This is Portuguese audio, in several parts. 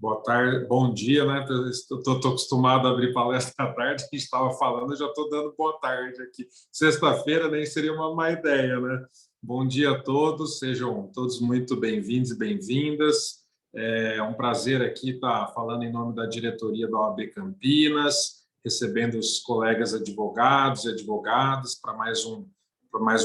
Boa tarde, bom dia, né? Estou acostumado a abrir palestra à tarde, a gente estava falando, eu já estou dando boa tarde aqui. Sexta-feira nem seria uma má ideia, né? Bom dia a todos, sejam todos muito bem-vindos e bem-vindas. É um prazer aqui estar falando em nome da diretoria da OAB Campinas, recebendo os colegas advogados e advogadas para mais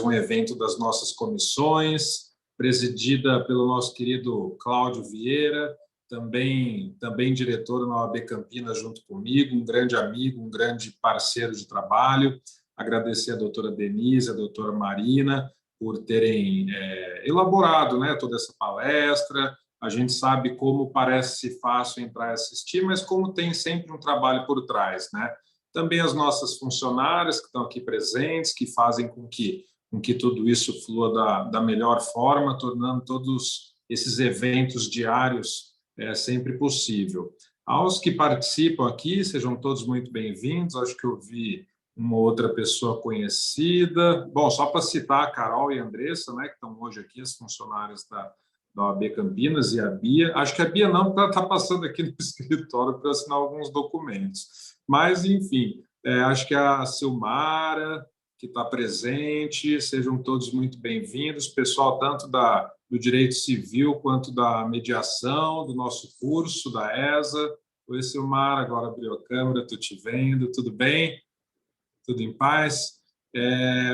um evento das nossas comissões, presidida pelo nosso querido Cláudio Vieira, também diretor na OAB Campinas junto comigo, um grande amigo, um grande parceiro de trabalho. Agradecer a doutora Denise, a doutora Marina, por terem elaborado, né, toda essa palestra. A gente sabe como parece fácil entrar e assistir, mas como tem sempre um trabalho por trás, né? Também as nossas funcionárias que estão aqui presentes, que fazem com que tudo isso flua da melhor forma, tornando todos esses eventos diários sempre possível. Aos que participam aqui, sejam todos muito bem-vindos. Acho que eu vi uma outra pessoa conhecida. Bom, só para citar a Carol e a Andressa, né, que estão hoje aqui, as funcionárias da OAB Campinas, e a Bia. Acho que a Bia não está passando aqui no escritório para assinar alguns documentos. Mas, enfim, acho que a Silmara, que está presente, sejam todos muito bem-vindos. Pessoal, tanto do direito civil quanto da mediação, do nosso curso, da ESA. Oi, Silmar, agora abriu a câmera, estou te vendo. Tudo bem? Tudo em paz?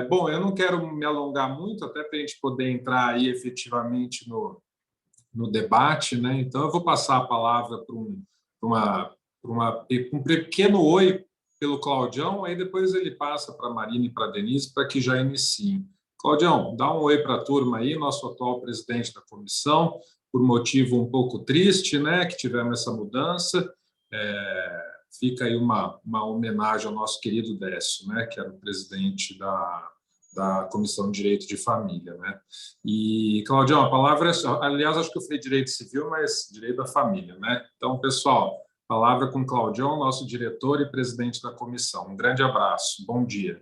Bom, eu não quero me alongar muito, até para a gente poder entrar aí efetivamente no debate, né? Então, eu vou passar a palavra para um pequeno oi pelo Claudião, aí depois ele passa para a Marina e para a Denise para que já iniciem. Claudião, dá um oi para a turma aí, nosso atual presidente da comissão, por motivo um pouco triste, né, que tivemos essa mudança. Fica aí uma homenagem ao nosso querido Décio, né, que era o presidente da Comissão de Direito de Família, né? E, Claudião, a palavra aliás, acho que eu falei direito civil, mas direito da família, né? Então, pessoal, palavra com Claudião, nosso diretor e presidente da comissão. Um grande abraço, bom dia.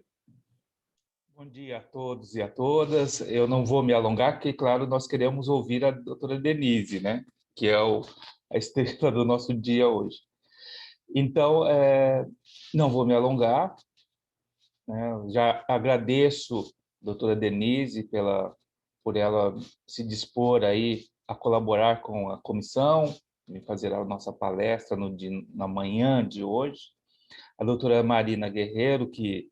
Bom dia a todos e a todas. Eu não vou me alongar, porque, claro, nós queremos ouvir a doutora Denise, né? Que é a estrela do nosso dia hoje. Então, não vou me alongar, né? Já agradeço a doutora Denise por ela se dispor aí a colaborar com a comissão e fazer a nossa palestra na manhã de hoje. A doutora Marina Guerreiro, que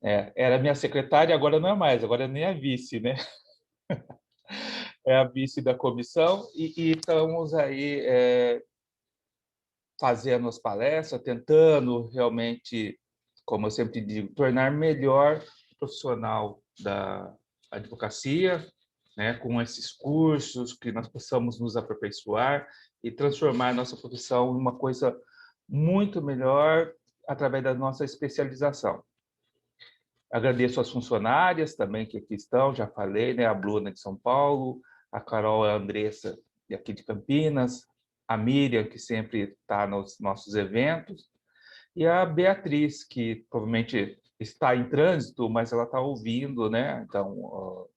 era minha secretária, agora não é mais, agora é minha vice, né? É a vice da comissão e estamos aí fazendo as palestras, tentando realmente, como eu sempre digo, tornar melhor o profissional da advocacia, né, com esses cursos, que nós possamos nos aperfeiçoar e transformar a nossa profissão em uma coisa muito melhor através da nossa especialização. Agradeço às funcionárias também que aqui estão, já falei, né, a Bruna de São Paulo, a Carol e a Andressa aqui de Campinas, a Miriam, que sempre está nos nossos eventos, e a Beatriz, que provavelmente está em trânsito, mas ela está ouvindo, né? Então,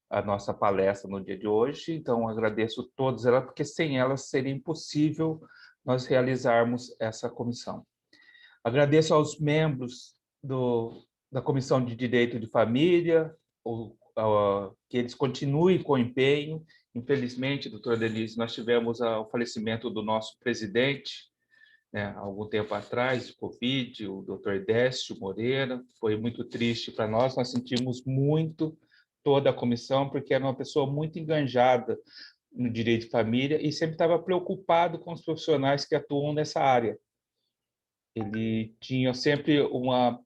a nossa palestra no dia de hoje. Então, agradeço a todas elas, porque sem elas seria impossível nós realizarmos essa comissão. Agradeço aos membros da Comissão de Direito de Família, que eles continuem com o empenho. Infelizmente, doutora Denise, nós tivemos o falecimento do nosso presidente, né, há algum tempo atrás, de Covid, o doutor Décio Moreira. Foi muito triste para nós sentimos muito toda a comissão, porque era uma pessoa muito enganjada no direito de família e sempre estava preocupado com os profissionais que atuam nessa área. Ele tinha sempre uma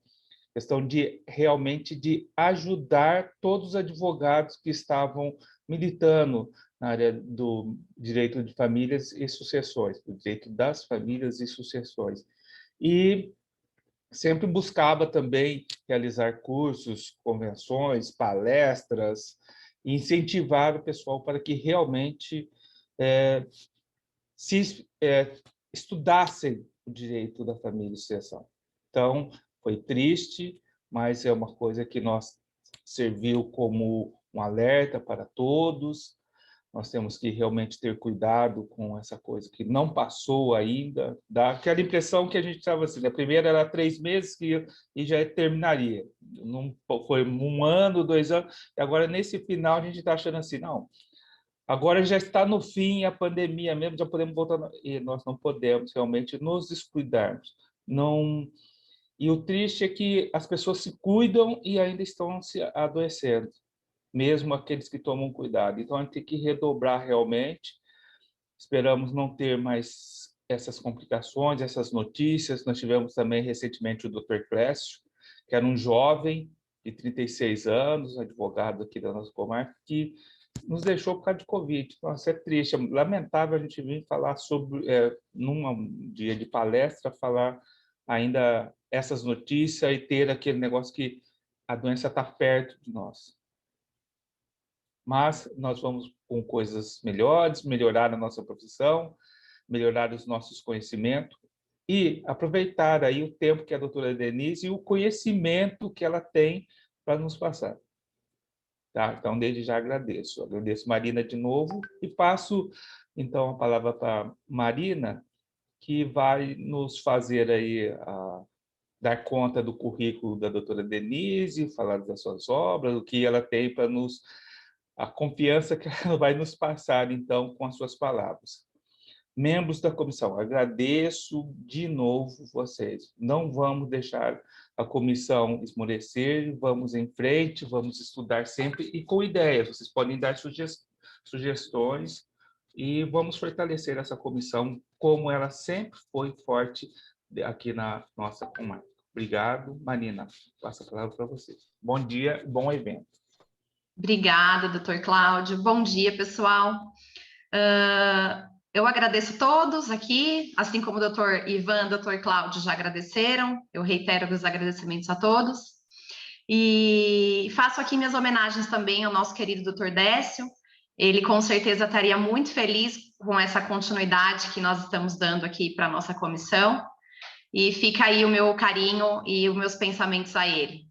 questão de realmente de ajudar todos os advogados que estavam militando na área do direito de famílias e sucessões, do direito das famílias e sucessões. E sempre buscava também realizar cursos, convenções, palestras, e incentivar o pessoal para que realmente estudassem o direito da família e sucessão. Então, foi triste, mas é uma coisa que nós serviu como um alerta para todos. nós temos que realmente ter cuidado com essa coisa que não passou ainda, dá aquela impressão que a gente estava assim, a primeira era 3 meses e já terminaria, não foi 1 ano, 2 anos, e agora nesse final a gente está achando assim, não, agora já está no fim a pandemia mesmo, já podemos voltar, e nós não podemos realmente nos descuidarmos, não. E o triste é que as pessoas se cuidam e ainda estão se adoecendo, mesmo aqueles que tomam cuidado. Então, a gente tem que redobrar realmente. Esperamos não ter mais essas complicações, essas notícias. Nós tivemos também recentemente o Dr. Clécio, que era um jovem de 36 anos, advogado aqui da nossa comarca, que nos deixou por causa de Covid. Nossa, é triste, é lamentável a gente vir falar sobre, num dia de palestra, falar ainda essas notícias e ter aquele negócio que a doença está perto de nós. Mas nós vamos com coisas melhores, melhorar a nossa profissão, melhorar os nossos conhecimentos e aproveitar aí o tempo que a doutora Denise e o conhecimento que ela tem para nos passar. Tá? Então, desde já agradeço. Agradeço Marina de novo e passo, então, a palavra para Marina, que vai nos fazer aí dar conta do currículo da doutora Denise, falar das suas obras, o que ela tem para nos... a confiança que ela vai nos passar, então, com as suas palavras. Membros da comissão, agradeço de novo vocês. Não vamos deixar a comissão esmorecer, vamos em frente, vamos estudar sempre e com ideias. Vocês podem dar sugestões e vamos fortalecer essa comissão como ela sempre foi forte aqui na nossa comarca. Obrigado, Marina. Passo a palavra para vocês. Bom dia, bom evento. Obrigada, doutor Cláudio. Bom dia, pessoal. Eu agradeço a todos aqui, assim como o doutor Ivan e o doutor Cláudio já agradeceram. Eu reitero os agradecimentos a todos. E faço aqui minhas homenagens também ao nosso querido doutor Décio. Ele com certeza estaria muito feliz com essa continuidade que nós estamos dando aqui para a nossa comissão. E fica aí o meu carinho e os meus pensamentos a ele.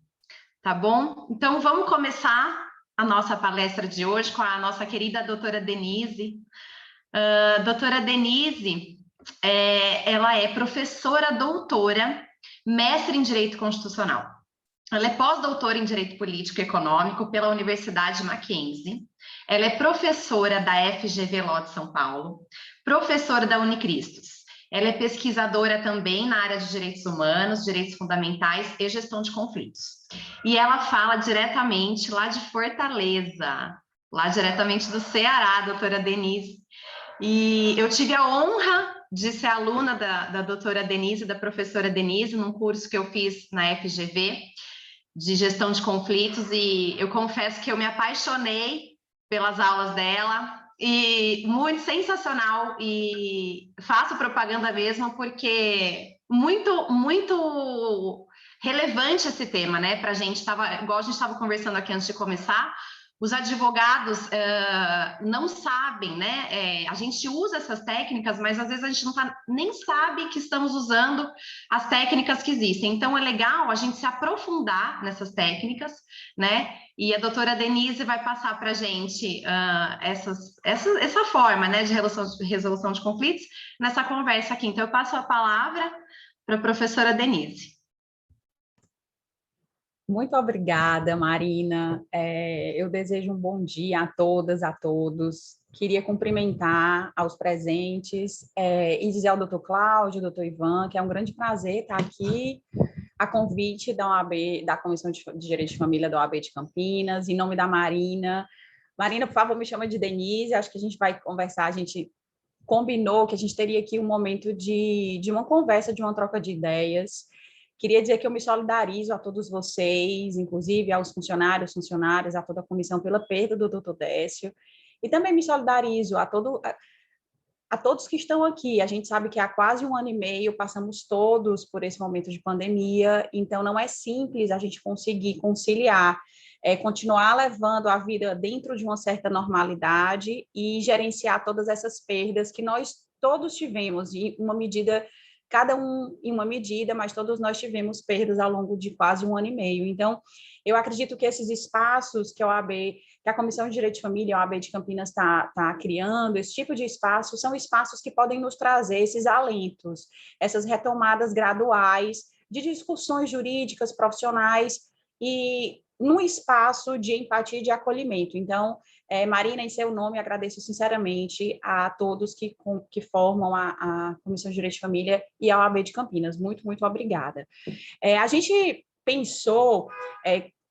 Tá bom? Então, vamos começar a nossa palestra de hoje com a nossa querida doutora Denise. Doutora Denise, ela é professora doutora, mestre em Direito Constitucional. Ela é pós-doutora em Direito Político e Econômico pela Universidade Mackenzie. Ela é professora da FGV Ló de São Paulo, professora da Unicristos. Ela é pesquisadora também na área de Direitos Humanos, Direitos Fundamentais e Gestão de Conflitos. E ela fala diretamente lá de Fortaleza, lá diretamente do Ceará, doutora Denise. E eu tive a honra de ser aluna da doutora Denise, da professora Denise, num curso que eu fiz na FGV, de Gestão de Conflitos, e eu confesso que eu me apaixonei pelas aulas dela, e muito sensacional, e faço propaganda mesmo, porque muito relevante esse tema, né, para a gente, igual a gente estava conversando aqui antes de começar, os advogados não sabem, né? A gente usa essas técnicas, mas às vezes a gente nem sabe que estamos usando as técnicas que existem. Então é legal a gente se aprofundar nessas técnicas, né? E a doutora Denise vai passar para a gente essa forma, né, de resolução de conflitos nessa conversa aqui. Então eu passo a palavra para a professora Denise. Muito obrigada, Marina. Eu desejo um bom dia a todas, a todos. Queria cumprimentar aos presentes e dizer ao doutor Cláudio, doutor Ivan, que é um grande prazer estar aqui a convite da OAB, da Comissão de Direito de Família da OAB de Campinas, em nome da Marina. Marina, por favor, me chama de Denise, acho que a gente vai conversar, a gente combinou que a gente teria aqui um momento de uma conversa, de uma troca de ideias. Queria dizer que eu me solidarizo a todos vocês, inclusive aos funcionários, a toda a comissão pela perda do doutor Décio, e também me solidarizo a todos que estão aqui. A gente sabe que há quase 1 ano e meio passamos todos por esse momento de pandemia, então não é simples a gente conseguir conciliar, continuar levando a vida dentro de uma certa normalidade e gerenciar todas essas perdas que nós todos tivemos, em uma medida... Cada um em uma medida, mas todos nós tivemos perdas ao longo de quase 1 ano e meio. Então, eu acredito que esses espaços que a OAB que a Comissão de Direito de Família e a OAB de Campinas está criando, esse tipo de espaço, são espaços que podem nos trazer esses alentos, essas retomadas graduais de discussões jurídicas, profissionais, e num espaço de empatia e de acolhimento. Então, Marina, em seu nome, agradeço sinceramente a todos que formam a Comissão de Direito de Família e a OAB de Campinas. Muito, muito obrigada. A gente pensou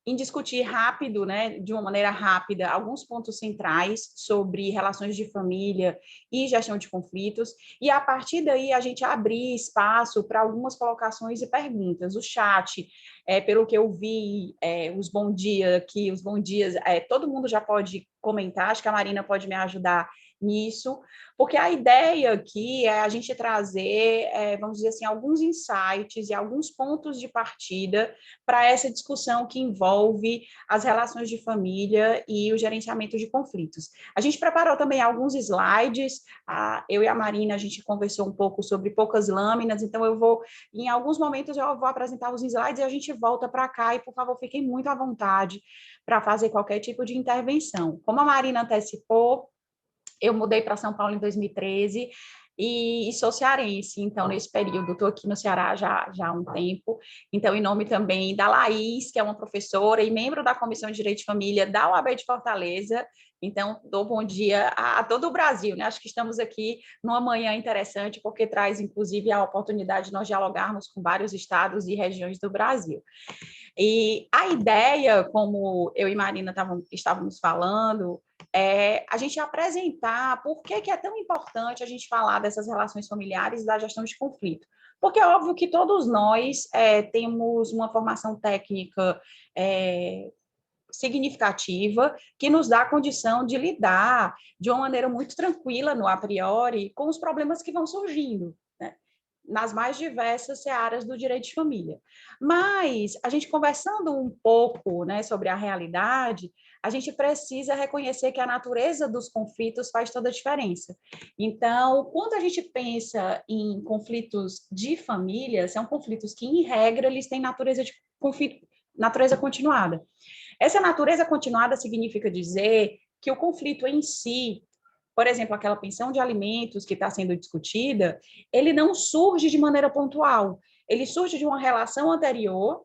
em discutir rápido, né, de uma maneira rápida, alguns pontos centrais sobre relações de família e gestão de conflitos, e a partir daí a gente abrir espaço para algumas colocações e perguntas. O chat, pelo que eu vi, os bom dia aqui, os bom dias, todo mundo já pode comentar, acho que a Marina pode me ajudar nisso, porque a ideia aqui é a gente trazer, vamos dizer assim, alguns insights e alguns pontos de partida para essa discussão que envolve as relações de família e o gerenciamento de conflitos. A gente preparou também alguns slides, eu e a Marina, a gente conversou um pouco sobre poucas lâminas, então em alguns momentos eu vou apresentar os slides e a gente volta para cá, e por favor, fiquem muito à vontade para fazer qualquer tipo de intervenção. Como a Marina antecipou, eu mudei para São Paulo em 2013 e sou cearense, então, nesse período, estou aqui no Ceará já há um tempo. Então, em nome também da Laís, que é uma professora e membro da Comissão de Direito de Família da UAB de Fortaleza, então, dou bom dia a todo o Brasil, né? Acho que estamos aqui numa manhã interessante, porque traz, inclusive, a oportunidade de nós dialogarmos com vários estados e regiões do Brasil. E a ideia, como eu e Marina estávamos falando, é a gente apresentar por que é tão importante a gente falar dessas relações familiares e da gestão de conflito. Porque é óbvio que todos nós temos uma formação técnica significativa que nos dá a condição de lidar de uma maneira muito tranquila, no a priori, com os problemas que vão surgindo, né, nas mais diversas searas do direito de família. Mas, a gente conversando um pouco, né, sobre a realidade, a gente precisa reconhecer que a natureza dos conflitos faz toda a diferença. Então, quando a gente pensa em conflitos de família, são conflitos que, em regra, eles têm natureza continuada. Essa natureza continuada significa dizer que o conflito em si, por exemplo, aquela pensão de alimentos que está sendo discutida, ele não surge de maneira pontual, ele surge de uma relação anterior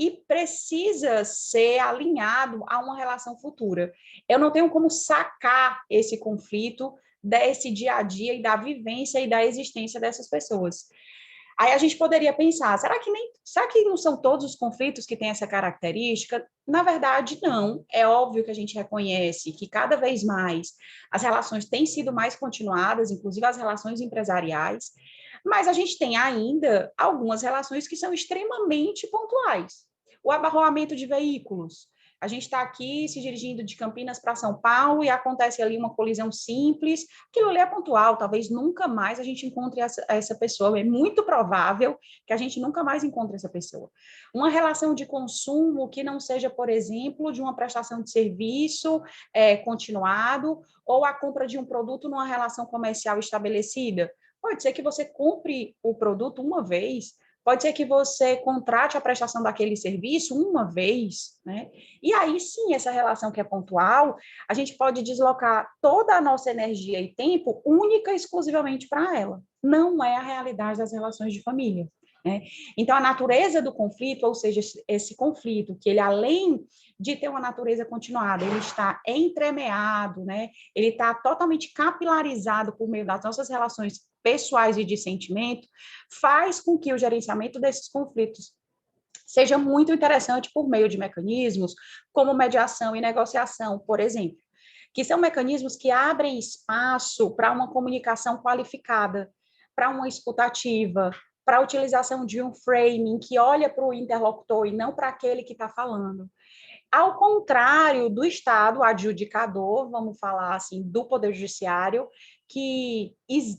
e precisa ser alinhado a uma relação futura. Eu não tenho como sacar esse conflito desse dia a dia e da vivência e da existência dessas pessoas. Aí a gente poderia pensar, será que não são todos os conflitos que têm essa característica? Na verdade, não. É óbvio que a gente reconhece que cada vez mais as relações têm sido mais continuadas, inclusive as relações empresariais, mas a gente tem ainda algumas relações que são extremamente pontuais. O abarroamento de veículos. A gente está aqui se dirigindo de Campinas para São Paulo e acontece ali uma colisão simples, aquilo ali é pontual, talvez nunca mais a gente encontre essa pessoa, é muito provável que a gente nunca mais encontre essa pessoa. Uma relação de consumo que não seja, por exemplo, de uma prestação de serviço continuado, ou a compra de um produto numa relação comercial estabelecida. Pode ser que você compre o produto uma vez, pode ser que você contrate a prestação daquele serviço uma vez, né? E aí, sim, essa relação que é pontual, a gente pode deslocar toda a nossa energia e tempo única e exclusivamente para ela. Não é a realidade das relações de família, né? Então, a natureza do conflito, ou seja, esse conflito, que ele, além de ter uma natureza continuada, ele está entremeado, né? Ele está totalmente capilarizado por meio das nossas relações pessoais e de sentimento, faz com que o gerenciamento desses conflitos seja muito interessante por meio de mecanismos como mediação e negociação, por exemplo, que são mecanismos que abrem espaço para uma comunicação qualificada, para uma escutativa, para a utilização de um framing que olha para o interlocutor e não para aquele que está falando. Ao contrário do Estado adjudicador, vamos falar assim, do Poder Judiciário, que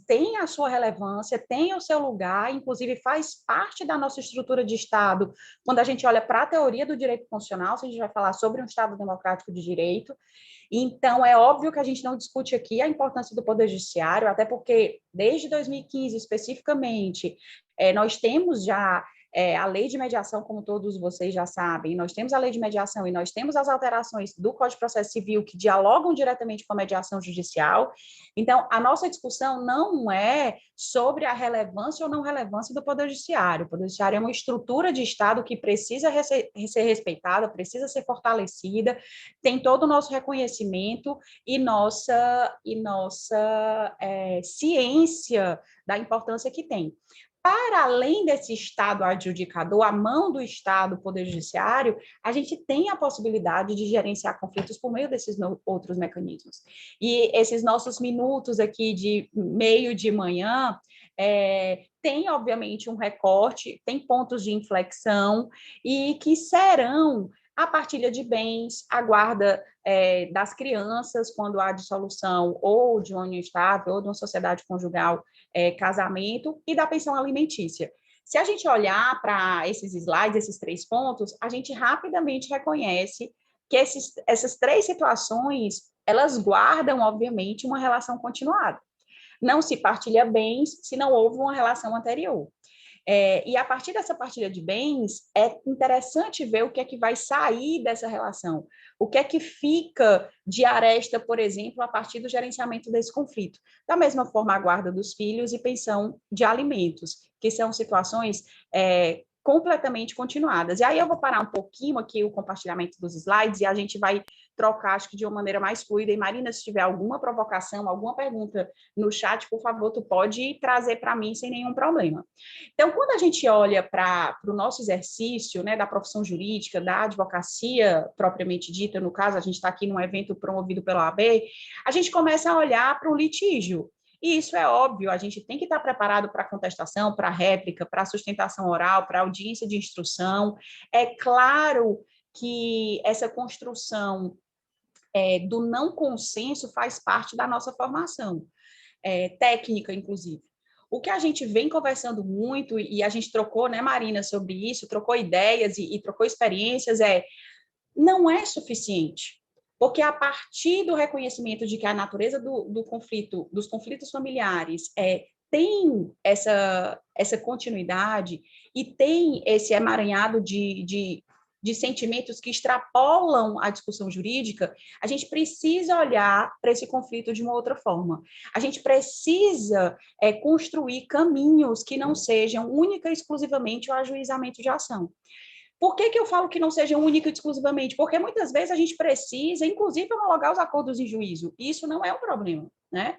tem a sua relevância, tem o seu lugar, inclusive faz parte da nossa estrutura de Estado, quando a gente olha para a teoria do direito constitucional, se a gente vai falar sobre um Estado democrático de direito. Então, é óbvio que a gente não discute aqui a importância do Poder Judiciário, até porque, desde 2015, especificamente, nós temos já a lei de mediação, como todos vocês já sabem, nós temos a lei de mediação e nós temos as alterações do Código de Processo Civil que dialogam diretamente com a mediação judicial. Então, a nossa discussão não é sobre a relevância ou não relevância do Poder Judiciário. O Poder Judiciário é uma estrutura de Estado que precisa ser respeitada, precisa ser fortalecida, tem todo o nosso reconhecimento e nossa ciência da importância que tem. Para além desse Estado adjudicador, a mão do Estado, Poder Judiciário, a gente tem a possibilidade de gerenciar conflitos por meio desses outros mecanismos. E esses nossos minutos aqui de meio de manhã, tem, obviamente, um recorte, tem pontos de inflexão, e que serão a partilha de bens, a guarda das crianças, quando há dissolução ou de uma união estável, ou de uma sociedade conjugal, casamento, e da pensão alimentícia. Se a gente olhar para esses slides, esses 3 pontos, a gente rapidamente reconhece que essas 3 situações, elas guardam, obviamente, uma relação continuada. Não se partilha bens se não houve uma relação anterior. E a partir dessa partilha de bens, é interessante ver o que é que vai sair dessa relação, o que é que fica de aresta, por exemplo, a partir do gerenciamento desse conflito. Da mesma forma, a guarda dos filhos e pensão de alimentos, que são situações completamente continuadas. E aí eu vou parar um pouquinho aqui o compartilhamento dos slides e a gente vai trocar, acho que de uma maneira mais fluida. E Marina, se tiver alguma provocação, alguma pergunta no chat, por favor, tu pode trazer para mim sem nenhum problema. Então, quando a gente olha para o nosso exercício, né, da profissão jurídica, da advocacia propriamente dita, no caso, a gente está aqui num evento promovido pela OAB, a gente começa a olhar para o litígio. E isso é óbvio, a gente tem que estar preparado para a contestação, para a réplica, para a sustentação oral, para a audiência de instrução. É claro que essa construção do não consenso faz parte da nossa formação, técnica, inclusive. O que a gente vem conversando muito, e a gente trocou, né, Marina, sobre isso, trocou ideias e trocou experiências, não é suficiente. Porque a partir do reconhecimento de que a natureza do conflito, dos conflitos familiares, tem essa continuidade e tem esse emaranhado de sentimentos que extrapolam a discussão jurídica, a gente precisa olhar para esse conflito de uma outra forma. A gente precisa construir caminhos que não sejam única e exclusivamente o ajuizamento de ação. Por que eu falo que não seja única e exclusivamente? Porque muitas vezes a gente precisa, inclusive, homologar os acordos em juízo. Isso não é um problema, né?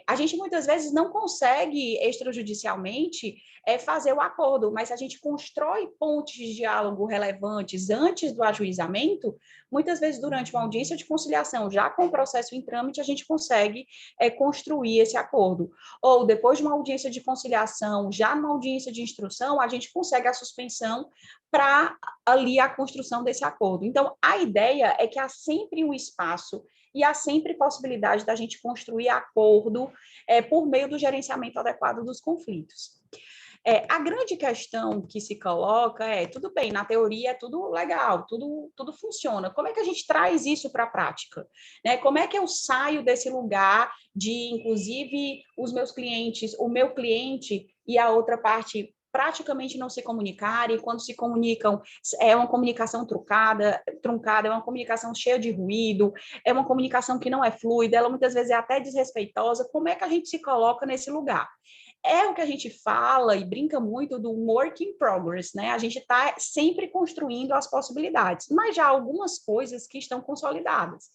A gente muitas vezes não consegue extrajudicialmente fazer o acordo, mas a gente constrói pontes de diálogo relevantes antes do ajuizamento. Muitas vezes, durante uma audiência de conciliação, já com o processo em trâmite, a gente consegue construir esse acordo. Ou depois de uma audiência de conciliação, já numa audiência de instrução, a gente consegue a suspensão para ali a construção desse acordo. Então, a ideia é que há sempre um espaço e há sempre possibilidade da gente construir acordo por meio do gerenciamento adequado dos conflitos. A grande questão que se coloca tudo bem, na teoria é tudo legal, tudo funciona. Como é que a gente traz isso para a prática? Né? Como é que eu saio desse lugar de, inclusive, os meus clientes, o meu cliente e a outra parte praticamente não se comunicarem, e quando se comunicam, é uma comunicação truncada, é uma comunicação cheia de ruído, é uma comunicação que não é fluida, ela muitas vezes é até desrespeitosa. Como é que a gente se coloca nesse lugar? É o que a gente fala e brinca muito do work in progress, né? A gente está sempre construindo as possibilidades, mas já há algumas coisas que estão consolidadas.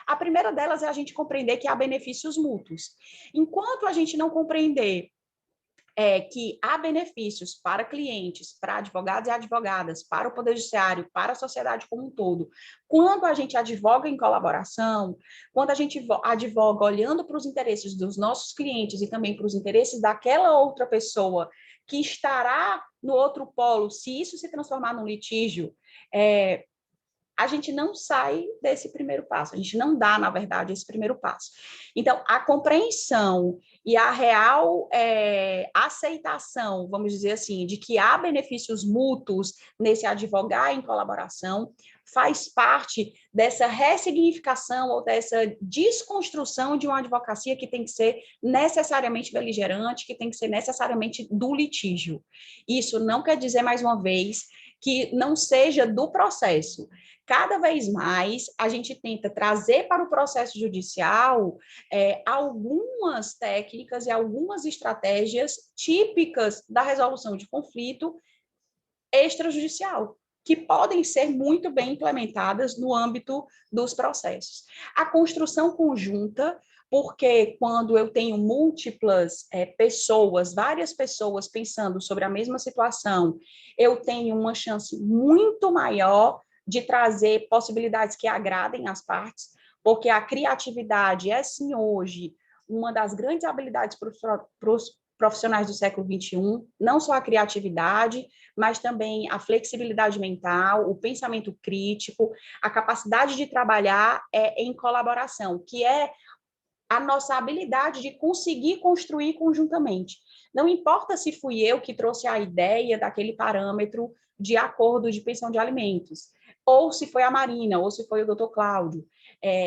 A primeira delas é a gente compreender que há benefícios mútuos. Enquanto a gente não compreender que há benefícios para clientes, para advogados e advogadas, para o Poder Judiciário, para a sociedade como um todo, quando a gente advoga em colaboração, quando a gente advoga olhando para os interesses dos nossos clientes e também para os interesses daquela outra pessoa que estará no outro polo, se isso se transformar num litígio, a gente não sai desse primeiro passo, a gente não dá, na verdade, esse primeiro passo. Então, a compreensão e a real aceitação, vamos dizer assim, de que há benefícios mútuos nesse advogar em colaboração, faz parte dessa ressignificação ou dessa desconstrução de uma advocacia que tem que ser necessariamente beligerante, que tem que ser necessariamente do litígio. Isso não quer dizer, mais uma vez, que não seja do processo. Cada vez mais, a gente tenta trazer para o processo judicial algumas técnicas e algumas estratégias típicas da resolução de conflito extrajudicial, que podem ser muito bem implementadas no âmbito dos processos. A construção conjunta, porque quando eu tenho múltiplas pessoas, várias pessoas pensando sobre a mesma situação, eu tenho uma chance muito maior de trazer possibilidades que agradem as partes, porque a criatividade é, sim, hoje, uma das grandes habilidades para os profissionais do século XXI, não só a criatividade, mas também a flexibilidade mental, o pensamento crítico, a capacidade de trabalhar em colaboração, que é a nossa habilidade de conseguir construir conjuntamente. Não importa se fui eu que trouxe a ideia daquele parâmetro de acordo de pensão de alimentos, ou se foi a Marina, ou se foi o doutor Cláudio.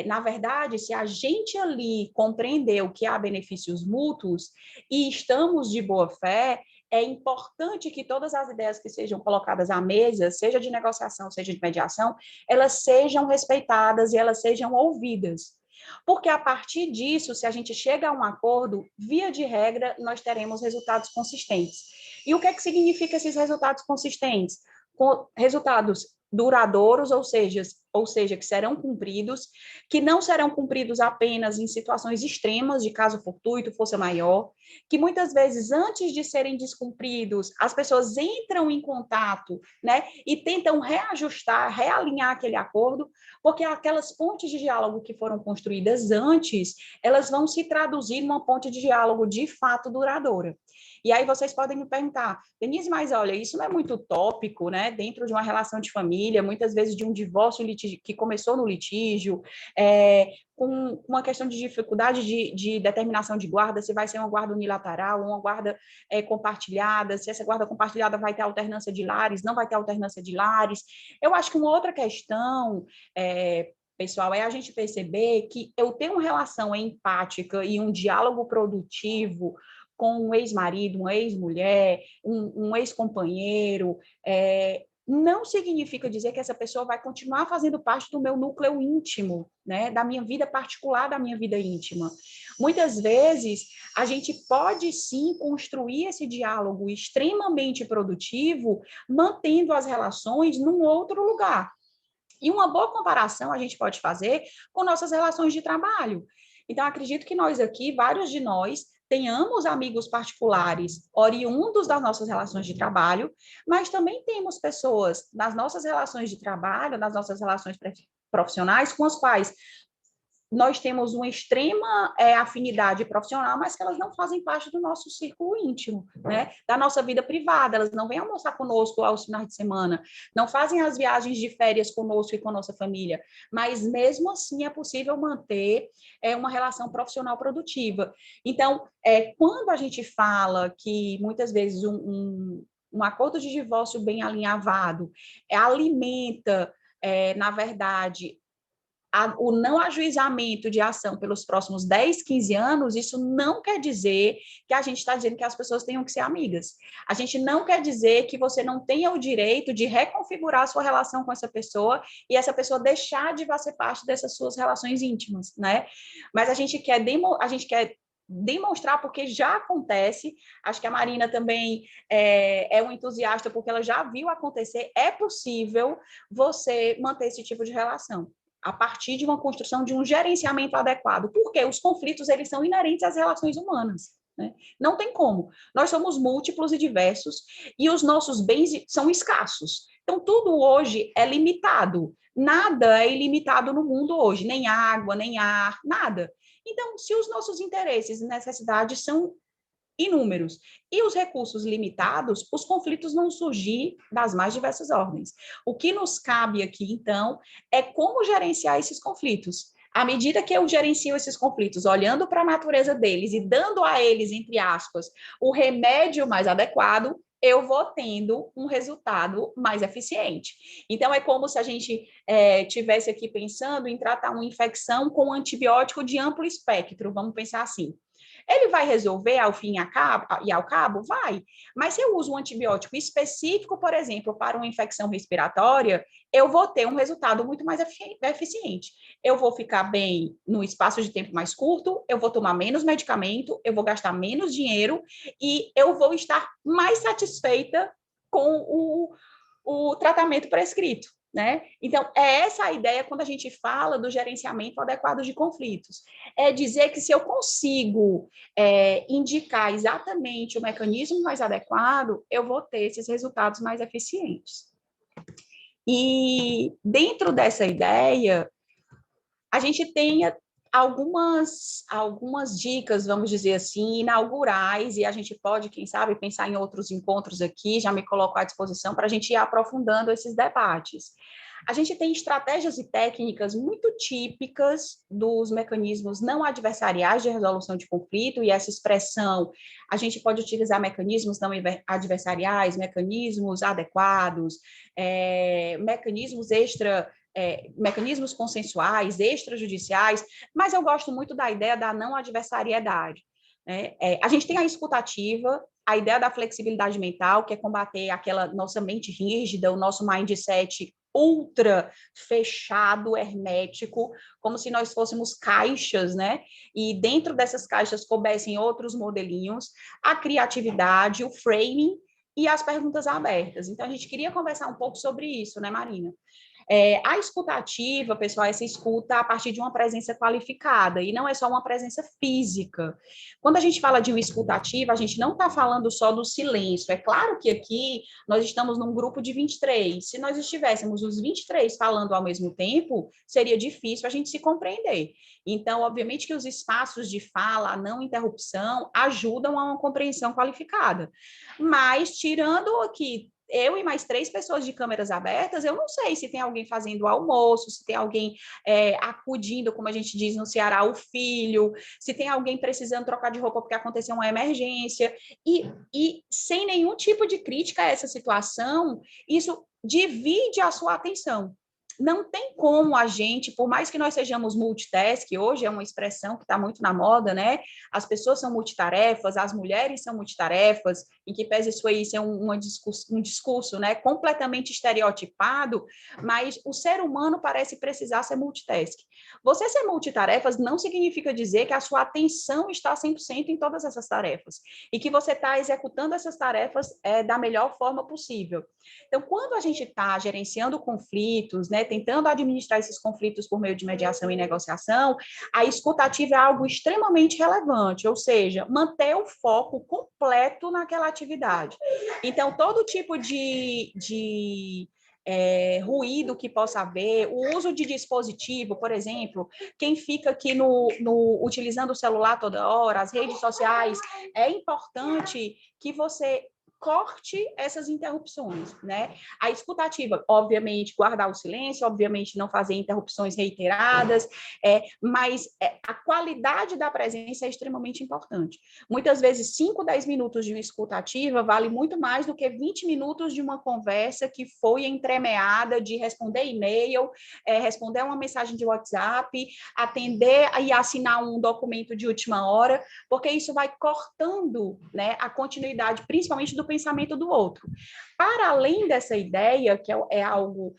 Na verdade, se a gente ali compreendeu que há benefícios mútuos e estamos de boa fé, é importante que todas as ideias que sejam colocadas à mesa, seja de negociação, seja de mediação, elas sejam respeitadas e elas sejam ouvidas. Porque a partir disso, se a gente chega a um acordo, via de regra, nós teremos resultados consistentes. E o que é que significa esses resultados consistentes? Resultados duradouros, ou seja, que serão cumpridos, que não serão cumpridos apenas em situações extremas, de caso fortuito, força maior, que muitas vezes, antes de serem descumpridos, as pessoas entram em contato, né, e tentam reajustar, realinhar aquele acordo, porque aquelas pontes de diálogo que foram construídas antes, elas vão se traduzir numa ponte de diálogo de fato duradoura. E aí vocês podem me perguntar, Denise, mas olha, isso não é muito utópico, né? Dentro de uma relação de família, muitas vezes de um divórcio que começou no litígio, com uma questão de dificuldade de determinação de guarda, se vai ser uma guarda unilateral, uma guarda compartilhada, se essa guarda compartilhada vai ter alternância de lares, não vai ter alternância de lares. Eu acho que uma outra questão, pessoal, é a gente perceber que eu tenho uma relação empática e um diálogo produtivo com um ex-marido, uma ex-mulher, um ex-companheiro, não significa dizer que essa pessoa vai continuar fazendo parte do meu núcleo íntimo, né? Da minha vida particular, da minha vida íntima. Muitas vezes, a gente pode sim construir esse diálogo extremamente produtivo, mantendo as relações num outro lugar. E uma boa comparação a gente pode fazer com nossas relações de trabalho. Então, acredito que nós aqui, vários de nós, tenhamos amigos particulares oriundos das nossas relações de trabalho, mas também temos pessoas nas nossas relações de trabalho, nas nossas relações profissionais, com as quais nós temos uma extrema afinidade profissional, mas que elas não fazem parte do nosso círculo íntimo, né? Da nossa vida privada, elas não vêm almoçar conosco aos finais de semana, não fazem as viagens de férias conosco e com a nossa família, mas mesmo assim é possível manter uma relação profissional produtiva. Então, quando a gente fala que muitas vezes um acordo de divórcio bem alinhavado alimenta, na verdade, o não ajuizamento de ação pelos próximos 10, 15 anos, isso não quer dizer que a gente está dizendo que as pessoas tenham que ser amigas. A gente não quer dizer que você não tenha o direito de reconfigurar a sua relação com essa pessoa e essa pessoa deixar de fazer parte dessas suas relações íntimas, né? Mas a gente quer demonstrar, porque já acontece, acho que a Marina também é um entusiasta, porque ela já viu acontecer, é possível você manter esse tipo de relação a partir de uma construção de um gerenciamento adequado, porque os conflitos, eles são inerentes às relações humanas, né? Não tem como. Nós somos múltiplos e diversos, e os nossos bens são escassos. Então, tudo hoje é limitado. Nada é ilimitado no mundo hoje, nem água, nem ar, nada. Então, se os nossos interesses e necessidades são inúmeros e os recursos limitados, os conflitos vão surgir das mais diversas ordens. O que nos cabe aqui, então, é como gerenciar esses conflitos. À medida que eu gerencio esses conflitos, olhando para a natureza deles e dando a eles, entre aspas, o remédio mais adequado, eu vou tendo um resultado mais eficiente. Então, é como se a gente tivesse aqui pensando em tratar uma infecção com um antibiótico de amplo espectro, vamos pensar assim. Ele vai resolver ao fim e ao cabo? Vai. Mas se eu uso um antibiótico específico, por exemplo, para uma infecção respiratória, eu vou ter um resultado muito mais eficiente. Eu vou ficar bem no espaço de tempo mais curto, eu vou tomar menos medicamento, eu vou gastar menos dinheiro e eu vou estar mais satisfeita com o tratamento prescrito. Né? Então, é essa a ideia quando a gente fala do gerenciamento adequado de conflitos. É dizer que se eu consigo indicar exatamente o mecanismo mais adequado, eu vou ter esses resultados mais eficientes. E dentro dessa ideia, a gente tem algumas dicas, vamos dizer assim, inaugurais, e a gente pode, quem sabe, pensar em outros encontros aqui, já me coloco à disposição para a gente ir aprofundando esses debates. A gente tem estratégias e técnicas muito típicas dos mecanismos não adversariais de resolução de conflito, e essa expressão, a gente pode utilizar mecanismos não adversariais, mecanismos adequados, mecanismos consensuais, extrajudiciais, mas eu gosto muito da ideia da não adversariedade. A gente tem a escutativa, a ideia da flexibilidade mental, que é combater aquela nossa mente rígida, o nosso mindset ultra fechado, hermético, como se nós fôssemos caixas, né? E dentro dessas caixas coubessem outros modelinhos, a criatividade, o framing e as perguntas abertas. Então, a gente queria conversar um pouco sobre isso, né, Marina? A escutativa, pessoal, essa escuta a partir de uma presença qualificada, e não é só uma presença física. Quando a gente fala de uma escutativa, a gente não está falando só do silêncio. É claro que aqui nós estamos num grupo de 23. Se nós estivéssemos os 23 falando ao mesmo tempo, seria difícil a gente se compreender. Então, obviamente que os espaços de fala, a não interrupção, ajudam a uma compreensão qualificada. Mas, tirando aqui eu e mais 3 pessoas de câmeras abertas, eu não sei se tem alguém fazendo almoço, se tem alguém acudindo, como a gente diz no Ceará, o filho, se tem alguém precisando trocar de roupa porque aconteceu uma emergência, e sem nenhum tipo de crítica a essa situação, isso divide a sua atenção. Não tem como a gente, por mais que nós sejamos multitask, hoje é uma expressão que está muito na moda, né? As pessoas são multitarefas, as mulheres são multitarefas, em que pese isso aí ser um discurso, né, completamente estereotipado, mas o ser humano parece precisar ser multitask. Você ser multitarefas não significa dizer que a sua atenção está 100% em todas essas tarefas, e que você está executando essas tarefas da melhor forma possível. Então, quando a gente está gerenciando conflitos, né, tentando administrar esses conflitos por meio de mediação e negociação, a escutativa é algo extremamente relevante, ou seja, manter o foco completo naquela atividade. Então, todo tipo de ruído que possa haver, o uso de dispositivo, por exemplo, quem fica aqui utilizando o celular toda hora, as redes sociais, é importante que você corte essas interrupções, né? A escutativa, obviamente, guardar o silêncio, obviamente, não fazer interrupções reiteradas, mas a qualidade da presença é extremamente importante. Muitas vezes, 5, 10 minutos de uma escutativa vale muito mais do que 20 minutos de uma conversa que foi entremeada de responder e-mail, responder uma mensagem de WhatsApp, atender e assinar um documento de última hora, porque isso vai cortando, né, a continuidade, principalmente do pensamento do outro. Para além dessa ideia, que é algo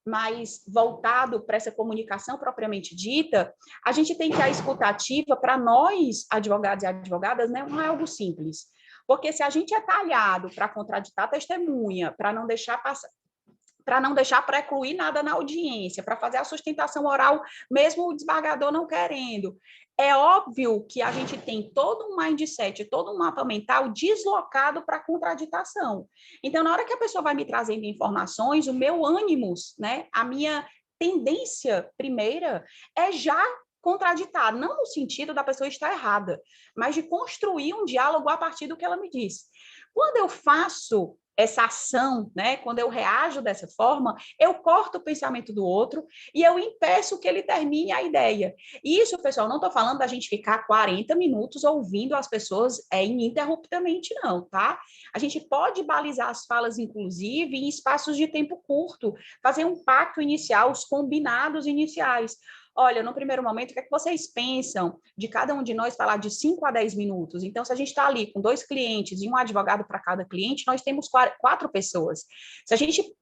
mais voltado para essa comunicação propriamente dita, a gente tem que a escutativa, para nós, advogados e advogadas, né, não é algo simples. Porque se a gente é talhado para contraditar a testemunha, para não deixar precluir nada na audiência, para fazer a sustentação oral, mesmo o desembargador não querendo. É óbvio que a gente tem todo um mindset, todo um mapa mental deslocado para a contraditação. Então, na hora que a pessoa vai me trazendo informações, o meu ânimos, né, a minha tendência primeira é já contraditar, não no sentido da pessoa estar errada, mas de construir um diálogo a partir do que ela me disse. Quando eu faço essa ação, né? Quando eu reajo dessa forma, eu corto o pensamento do outro e eu impeço que ele termine a ideia. Isso, pessoal, não estou falando da gente ficar 40 minutos ouvindo as pessoas ininterruptamente, não, tá? A gente pode balizar as falas, inclusive, em espaços de tempo curto, fazer um pacto inicial, os combinados iniciais. Olha, no primeiro momento, o que é que vocês pensam de cada um de nós falar de 5 a 10 minutos? Então, se a gente está ali com 2 clientes e um advogado para cada cliente, nós temos 4 pessoas. Se a gente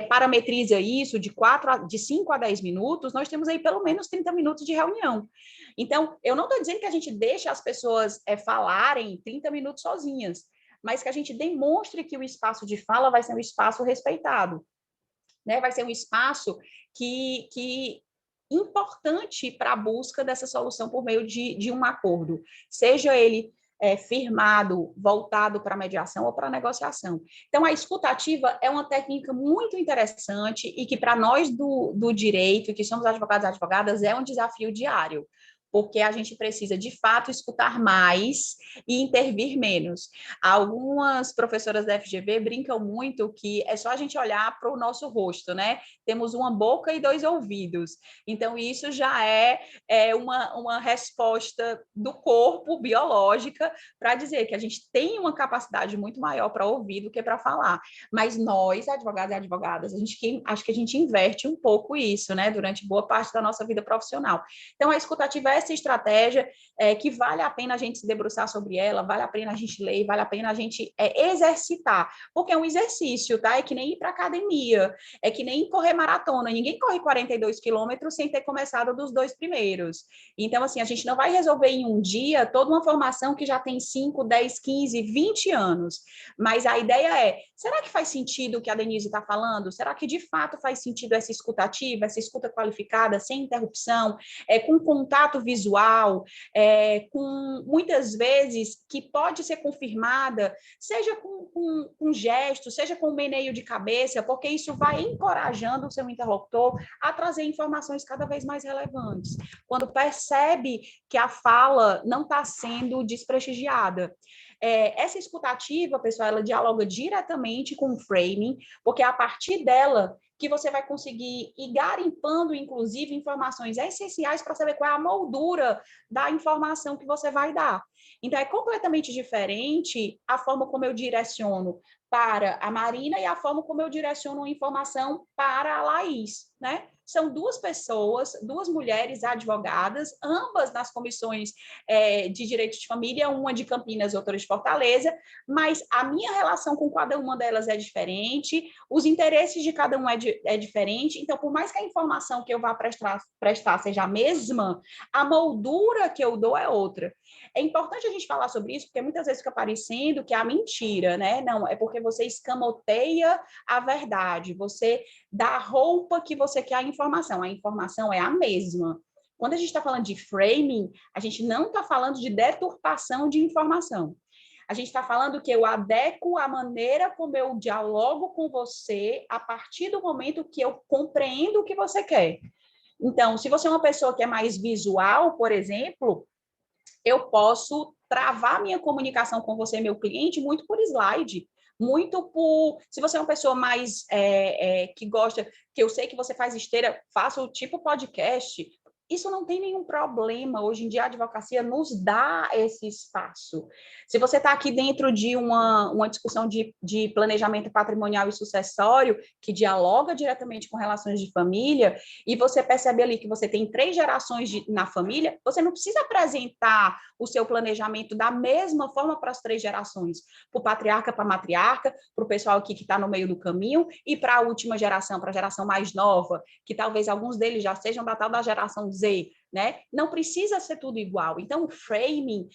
parametriza isso de 5 a 10 minutos, nós temos aí pelo menos 30 minutos de reunião. Então, eu não estou dizendo que a gente deixe as pessoas falarem 30 minutos sozinhas, mas que a gente demonstre que o espaço de fala vai ser um espaço respeitado, né? Vai ser um espaço que importante para a busca dessa solução por meio de um acordo, seja ele firmado, voltado para a mediação ou para a negociação. Então, a escutativa é uma técnica muito interessante e que, para nós do direito, que somos advogados e advogadas, é um desafio diário, porque a gente precisa, de fato, escutar mais e intervir menos. Algumas professoras da FGV brincam muito que é só a gente olhar para o nosso rosto, né? Temos uma boca e 2 ouvidos. Então, isso já é uma resposta do corpo biológica para dizer que a gente tem uma capacidade muito maior para ouvir do que para falar. Mas nós, advogados e advogadas, acho que a gente inverte um pouco isso, né? Durante boa parte da nossa vida profissional. Então, a escutativa é essa estratégia que vale a pena a gente se debruçar sobre ela, vale a pena a gente ler, vale a pena a gente exercitar, porque é um exercício, tá? É que nem ir para academia, é que nem correr maratona, ninguém corre 42 quilômetros sem ter começado dos 2 primeiros. Então, assim, a gente não vai resolver em um dia toda uma formação que já tem 5, 10, 15, 20 anos, mas a ideia é, será que faz sentido o que a Denise está falando? Será que de fato faz sentido essa escutativa, essa escuta qualificada, sem interrupção, com contato visual, com muitas vezes que pode ser confirmada, seja com gestos, seja com meneio de cabeça, porque isso vai encorajando o seu interlocutor a trazer informações cada vez mais relevantes. Quando percebe que a fala não está sendo desprestigiada. Essa escutativa, pessoal, ela dialoga diretamente com o framing, porque é a partir dela que você vai conseguir ir garimpando, inclusive, informações essenciais para saber qual é a moldura da informação que você vai dar. Então, é completamente diferente a forma como eu direciono para a Marina e a forma como eu direciono a informação para a Laís, né? São 2 pessoas, 2 mulheres advogadas, ambas nas comissões de direito de família, uma de Campinas, outra de Fortaleza, mas a minha relação com cada uma delas é diferente, os interesses de cada um é diferente, então, por mais que a informação que eu vá prestar seja a mesma, a moldura que eu dou é outra. É importante a gente falar sobre isso, porque muitas vezes fica parecendo que é a mentira, né? Não, é porque você escamoteia a verdade, você dá a roupa que você quer à informação. A informação é a mesma. Quando a gente está falando de framing, a gente não está falando de deturpação de informação. A gente está falando que eu adequo a maneira como eu dialogo com você a partir do momento que eu compreendo o que você quer. Então, se você é uma pessoa que é mais visual, por exemplo, eu posso travar minha comunicação com você, meu cliente, muito por slide, muito por... Se você é uma pessoa mais que gosta, que eu sei que você faz esteira, faça o tipo podcast, isso não tem nenhum problema. Hoje em dia, a advocacia nos dá esse espaço. Se você está aqui dentro de uma discussão de planejamento patrimonial e sucessório, que dialoga diretamente com relações de família, e você percebe ali que você tem 3 gerações na família, você não precisa apresentar o seu planejamento da mesma forma para as 3 gerações, para o patriarca, para a matriarca, para o pessoal aqui que está no meio do caminho, e para a última geração, para a geração mais nova, que talvez alguns deles já sejam da tal da geração Z, né? Não precisa ser tudo igual. Então, o framing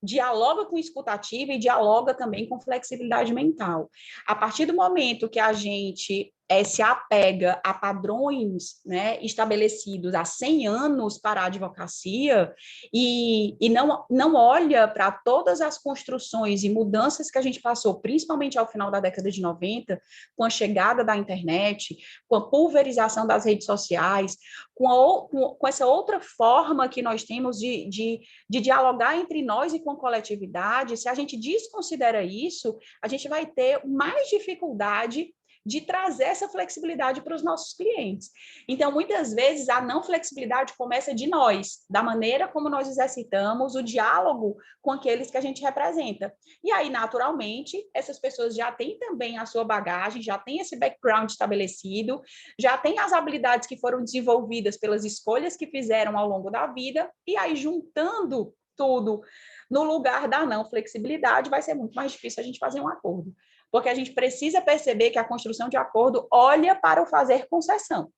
dialoga com escutativa e dialoga também com flexibilidade mental. A partir do momento que a gente se apega a padrões, né, estabelecidos há 100 anos para a advocacia e não olha para todas as construções e mudanças que a gente passou, principalmente ao final da década de 90, com a chegada da internet, com a pulverização das redes sociais, com essa outra forma que nós temos de dialogar entre nós e com a coletividade, se a gente desconsidera isso, a gente vai ter mais dificuldade de trazer essa flexibilidade para os nossos clientes. Então, muitas vezes, a não flexibilidade começa de nós, da maneira como nós exercitamos o diálogo com aqueles que a gente representa. E aí, naturalmente, essas pessoas já têm também a sua bagagem, já têm esse background estabelecido, já têm as habilidades que foram desenvolvidas pelas escolhas que fizeram ao longo da vida, e aí, juntando tudo no lugar da não flexibilidade, vai ser muito mais difícil a gente fazer um acordo. Porque a gente precisa perceber que a construção de acordo olha para o fazer concessão,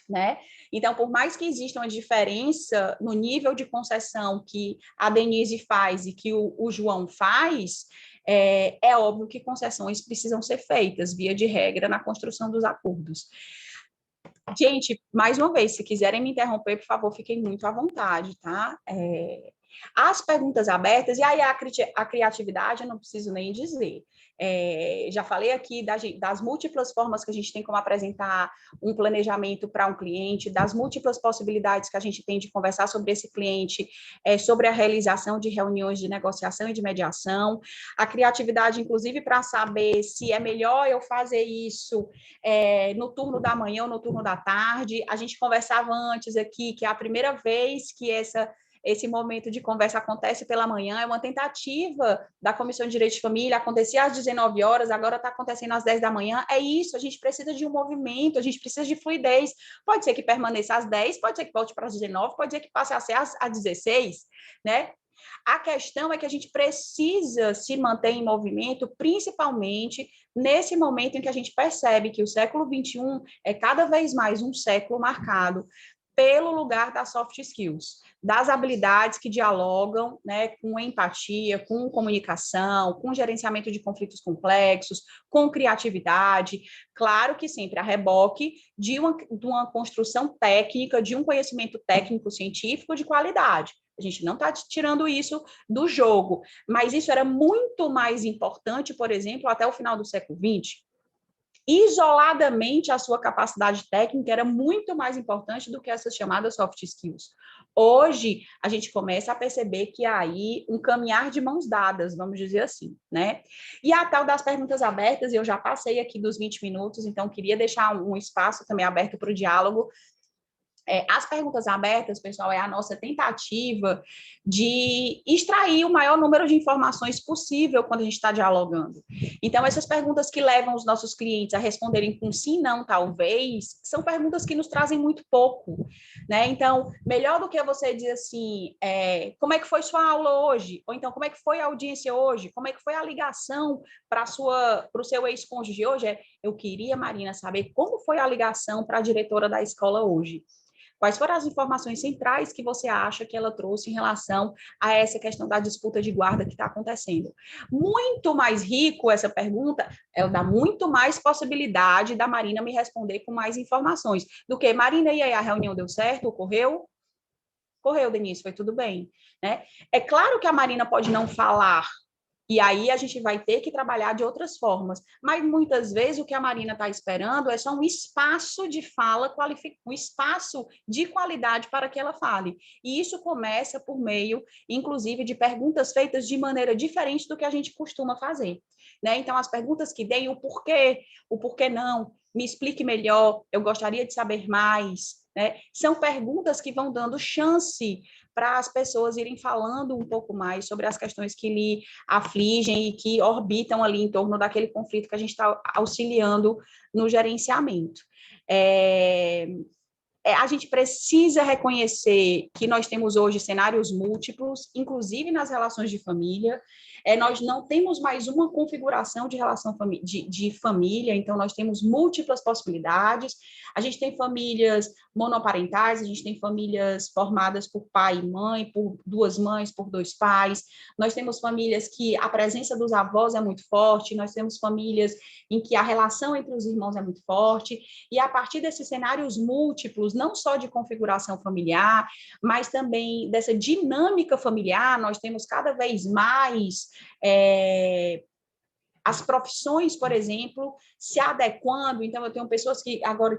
né? Então, por mais que exista uma diferença no nível de concessão que a Denise faz e que o João faz, é óbvio que concessões precisam ser feitas, via de regra, na construção dos acordos. Gente, mais uma vez, se quiserem me interromper, por favor, fiquem muito à vontade, tá? As perguntas abertas, e aí a criatividade, eu não preciso nem dizer. Já falei aqui das múltiplas formas que a gente tem como apresentar um planejamento para um cliente, das múltiplas possibilidades que a gente tem de conversar sobre esse cliente, sobre a realização de reuniões de negociação e de mediação, a criatividade, inclusive, para saber se é melhor eu fazer isso no turno da manhã ou no turno da tarde. A gente conversava antes aqui que é a primeira vez que esse momento de conversa acontece pela manhã, é uma tentativa da Comissão de Direito de Família, acontecia às 19 horas, agora está acontecendo às 10 da manhã, é isso, a gente precisa de um movimento, a gente precisa de fluidez, pode ser que permaneça às 10, pode ser que volte para as 19, pode ser que passe a ser às 16, né? A questão é que a gente precisa se manter em movimento, principalmente nesse momento em que a gente percebe que o século XXI é cada vez mais um século marcado pelo lugar das soft skills, das habilidades que dialogam, né, com empatia, com comunicação, com gerenciamento de conflitos complexos, com criatividade, claro que sempre a reboque de uma construção técnica, de um conhecimento técnico científico de qualidade. A gente não está tirando isso do jogo, mas isso era muito mais importante, por exemplo, até o final do século XX. Isoladamente, a sua capacidade técnica era muito mais importante do que essas chamadas soft skills. Hoje, a gente começa a perceber que há aí um caminhar de mãos dadas, vamos dizer assim, né? E a tal das perguntas abertas, eu já passei aqui dos 20 minutos, então queria deixar um espaço também aberto para o diálogo. As perguntas abertas, pessoal, é a nossa tentativa de extrair o maior número de informações possível quando a gente está dialogando. Então, essas perguntas que levam os nossos clientes a responderem com sim, não, talvez, são perguntas que nos trazem muito pouco, né? Então, melhor do que você dizer assim, como é que foi sua aula hoje? Ou então, como é que foi a audiência hoje? Como é que foi a ligação para o seu ex-cônjuge hoje? Eu queria, Marina, saber como foi a ligação para a diretora da escola hoje. Quais foram as informações centrais que você acha que ela trouxe em relação a essa questão da disputa de guarda que está acontecendo? Muito mais rico essa pergunta, ela dá muito mais possibilidade da Marina me responder com mais informações do que, Marina, e aí, a reunião deu certo? Ocorreu? Correu, Denise, foi tudo bem, né? É claro que a Marina pode não falar, e aí a gente vai ter que trabalhar de outras formas. Mas muitas vezes o que a Marina está esperando é só um espaço de fala, um espaço de qualidade para que ela fale. E isso começa por meio, inclusive, de perguntas feitas de maneira diferente do que a gente costuma fazer, né? Então, as perguntas que deem o porquê não, me explique melhor, eu gostaria de saber mais, né? São perguntas que vão dando chance para as pessoas irem falando um pouco mais sobre as questões que lhe afligem e que orbitam ali em torno daquele conflito que a gente está auxiliando no gerenciamento. A gente precisa reconhecer que nós temos hoje cenários múltiplos, inclusive nas relações de família. Nós não temos mais uma configuração de relação de família, então nós temos múltiplas possibilidades. A gente tem famílias monoparentais, a gente tem famílias formadas por pai e mãe, por duas mães, por dois pais, nós temos famílias que a presença dos avós é muito forte, nós temos famílias em que a relação entre os irmãos é muito forte, e a partir desses cenários múltiplos, não só de configuração familiar, mas também dessa dinâmica familiar, nós temos cada vez mais as profissões, por exemplo, se adequando. Então, eu tenho pessoas que agora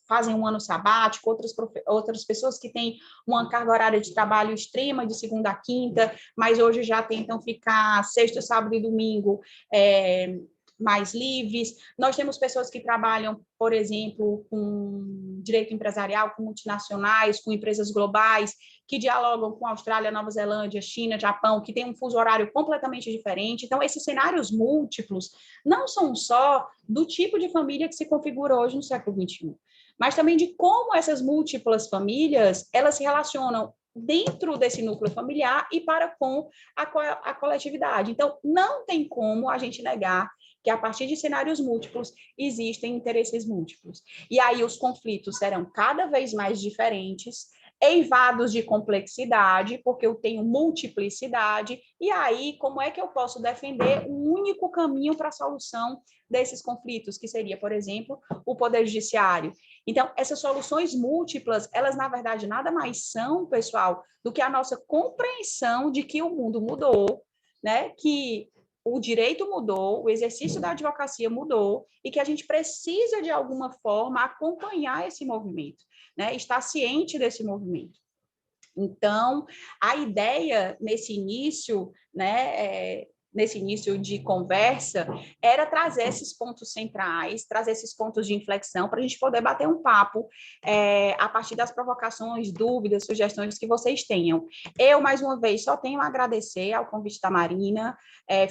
fazem um ano sabático, outras pessoas que têm uma carga horária de trabalho extrema de segunda a quinta, mas hoje já tentam ficar sexta, sábado e domingo mais livres. Nós temos pessoas que trabalham, por exemplo, com direito empresarial, com multinacionais, com empresas globais, que dialogam com Austrália, Nova Zelândia, China, Japão, que tem um fuso horário completamente diferente. Então, esses cenários múltiplos não são só do tipo de família que se configura hoje no século XXI, mas também de como essas múltiplas famílias, elas se relacionam dentro desse núcleo familiar e para com a coletividade. Então, não tem como a gente negar que a partir de cenários múltiplos existem interesses múltiplos. E aí os conflitos serão cada vez mais diferentes, eivados de complexidade, porque eu tenho multiplicidade, e aí como é que eu posso defender um único caminho para a solução desses conflitos, que seria, por exemplo, o Poder Judiciário. Então, essas soluções múltiplas, elas, na verdade, nada mais são, pessoal, do que a nossa compreensão de que o mundo mudou, né? Que o direito mudou, o exercício da advocacia mudou e que a gente precisa, de alguma forma, acompanhar esse movimento, né? Estar ciente desse movimento. Então, a ideia nesse início, né, nesse início de conversa, era trazer esses pontos centrais, trazer esses pontos de inflexão para a gente poder bater um papo a partir das provocações, dúvidas, sugestões que vocês tenham. Eu, mais uma vez, só tenho a agradecer ao convite da Marina,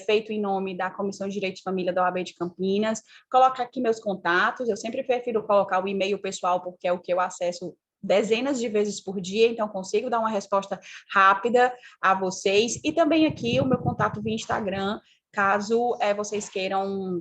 feito em nome da Comissão de Direito de Família da OAB de Campinas, colocar aqui meus contatos, eu sempre prefiro colocar o e-mail pessoal, porque é o que eu acesso dezenas de vezes por dia, então consigo dar uma resposta rápida a vocês, e também aqui o meu contato via Instagram, caso vocês queiram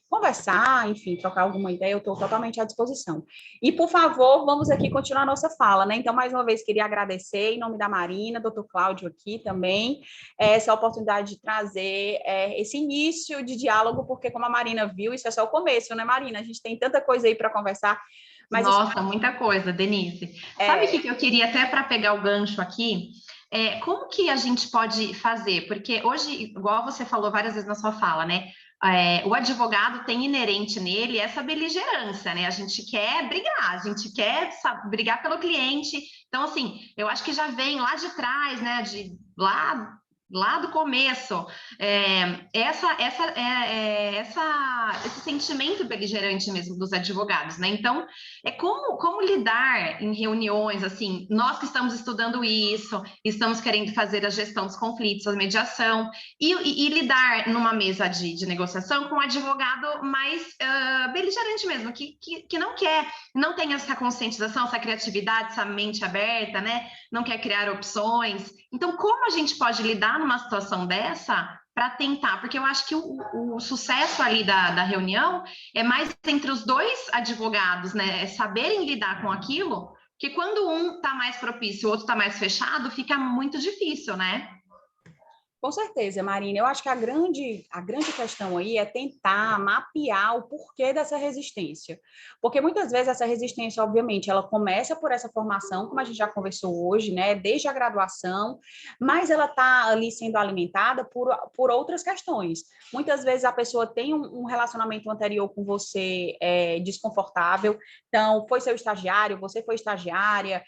conversar, enfim, trocar alguma ideia, eu estou totalmente à disposição. E, por favor, vamos aqui continuar a nossa fala, né? Então, mais uma vez, queria agradecer, em nome da Marina, doutor Cláudio aqui também, essa oportunidade de trazer esse início de diálogo, porque, como a Marina viu, isso é só o começo, né, Marina? A gente tem tanta coisa aí para conversar. Mas nossa, muita coisa, Denise. Sabe o que eu queria, até para pegar o gancho aqui? Como que a gente pode fazer? Porque hoje, igual você falou várias vezes na sua fala, né? O advogado tem inerente nele essa beligerância, né? A gente quer brigar, a gente quer brigar pelo cliente. Então, assim, eu acho que já vem lá de trás, né? Lá do começo, esse sentimento beligerante mesmo dos advogados, né? Então, como lidar em reuniões, assim, nós que estamos estudando isso, estamos querendo fazer a gestão dos conflitos, a mediação, e lidar numa mesa de negociação com um advogado mais beligerante mesmo, que não quer, não tem essa conscientização, essa criatividade, essa mente aberta, né? Não quer criar opções. Então, como a gente pode lidar numa situação dessa para tentar? Porque eu acho que o sucesso ali da reunião é mais entre os dois advogados, né? Saberem lidar com aquilo, que quando um está mais propício, o outro está mais fechado, fica muito difícil, né? Com certeza, Marina. Eu acho que a grande questão aí é tentar mapear o porquê dessa resistência. Porque muitas vezes essa resistência, obviamente, ela começa por essa formação, como a gente já conversou hoje, né, desde a graduação, mas ela está ali sendo alimentada por outras questões. Muitas vezes a pessoa tem um relacionamento anterior com você desconfortável, então foi seu estagiário, você foi estagiária,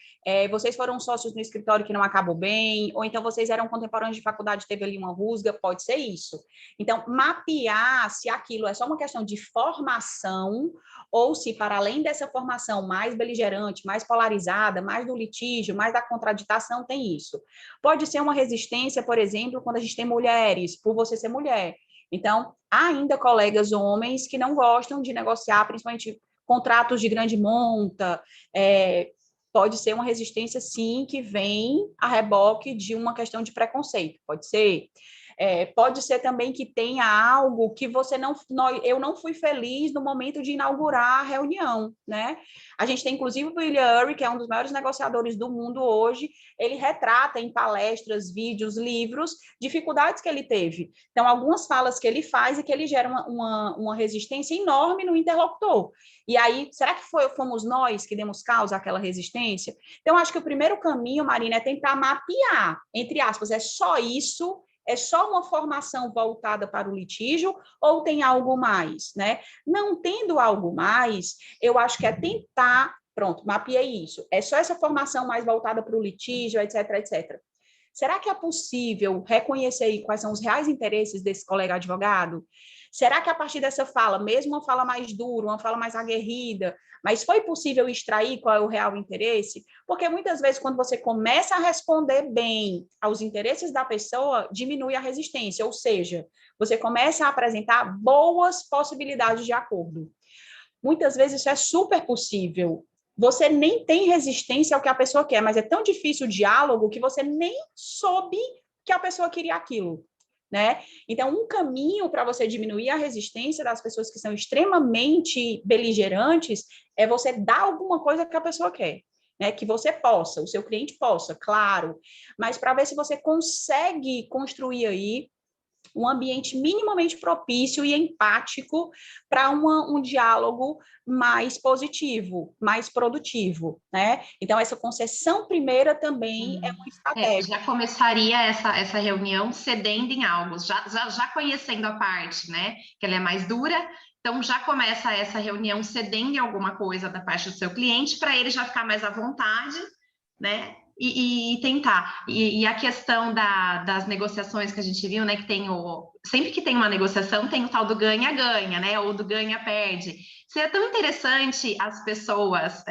vocês foram sócios no escritório que não acabou bem, ou então vocês eram contemporâneos de faculdade, teve ali uma rusga, pode ser isso. Então, mapear se aquilo é só uma questão de formação ou se, para além dessa formação mais beligerante, mais polarizada, mais do litígio, mais da contraditação, tem isso. Pode ser uma resistência, por exemplo, quando a gente tem mulheres, por você ser mulher. Então, há ainda colegas homens que não gostam de negociar, principalmente contratos de grande monta, pode ser uma resistência, sim, que vem a reboque de uma questão de preconceito, pode ser. Pode ser também que tenha algo que eu não fui feliz no momento de inaugurar a reunião, né? A gente tem, inclusive, o William Ury, que é um dos maiores negociadores do mundo hoje, ele retrata em palestras, vídeos, livros, dificuldades que ele teve. Então, algumas falas que ele faz e que ele gera uma resistência enorme no interlocutor. E aí, será que fomos nós que demos causa àquela resistência? Então, acho que o primeiro caminho, Marina, é tentar mapear, entre aspas, é só isso? É só uma formação voltada para o litígio ou tem algo mais, né? Não tendo algo mais, eu acho que é tentar, pronto, mapeei isso. É só essa formação mais voltada para o litígio, etc, etc. Será que é possível reconhecer aí quais são os reais interesses desse colega advogado? Será que a partir dessa fala, mesmo uma fala mais dura, uma fala mais aguerrida, mas foi possível extrair qual é o real interesse? Porque muitas vezes, quando você começa a responder bem aos interesses da pessoa, diminui a resistência, ou seja, você começa a apresentar boas possibilidades de acordo. Muitas vezes isso é super possível. Você nem tem resistência ao que a pessoa quer, mas é tão difícil o diálogo que você nem soube que a pessoa queria aquilo, né? Então, um caminho para você diminuir a resistência das pessoas que são extremamente beligerantes é você dar alguma coisa que a pessoa quer, né? Que você possa, o seu cliente possa, claro, mas para ver se você consegue construir aí um ambiente minimamente propício e empático para um diálogo mais positivo, mais produtivo, né? Então, essa concessão primeira também é uma estratégia. Já começaria essa reunião cedendo em algo, já conhecendo a parte, né? Que ela é mais dura, então já começa essa reunião cedendo em alguma coisa da parte do seu cliente, para ele já ficar mais à vontade, né? E tentar. E a questão das negociações que a gente viu, né? Que tem sempre que tem uma negociação, tem o tal do ganha-ganha, né? Ou do ganha-perde. Seria tão interessante as pessoas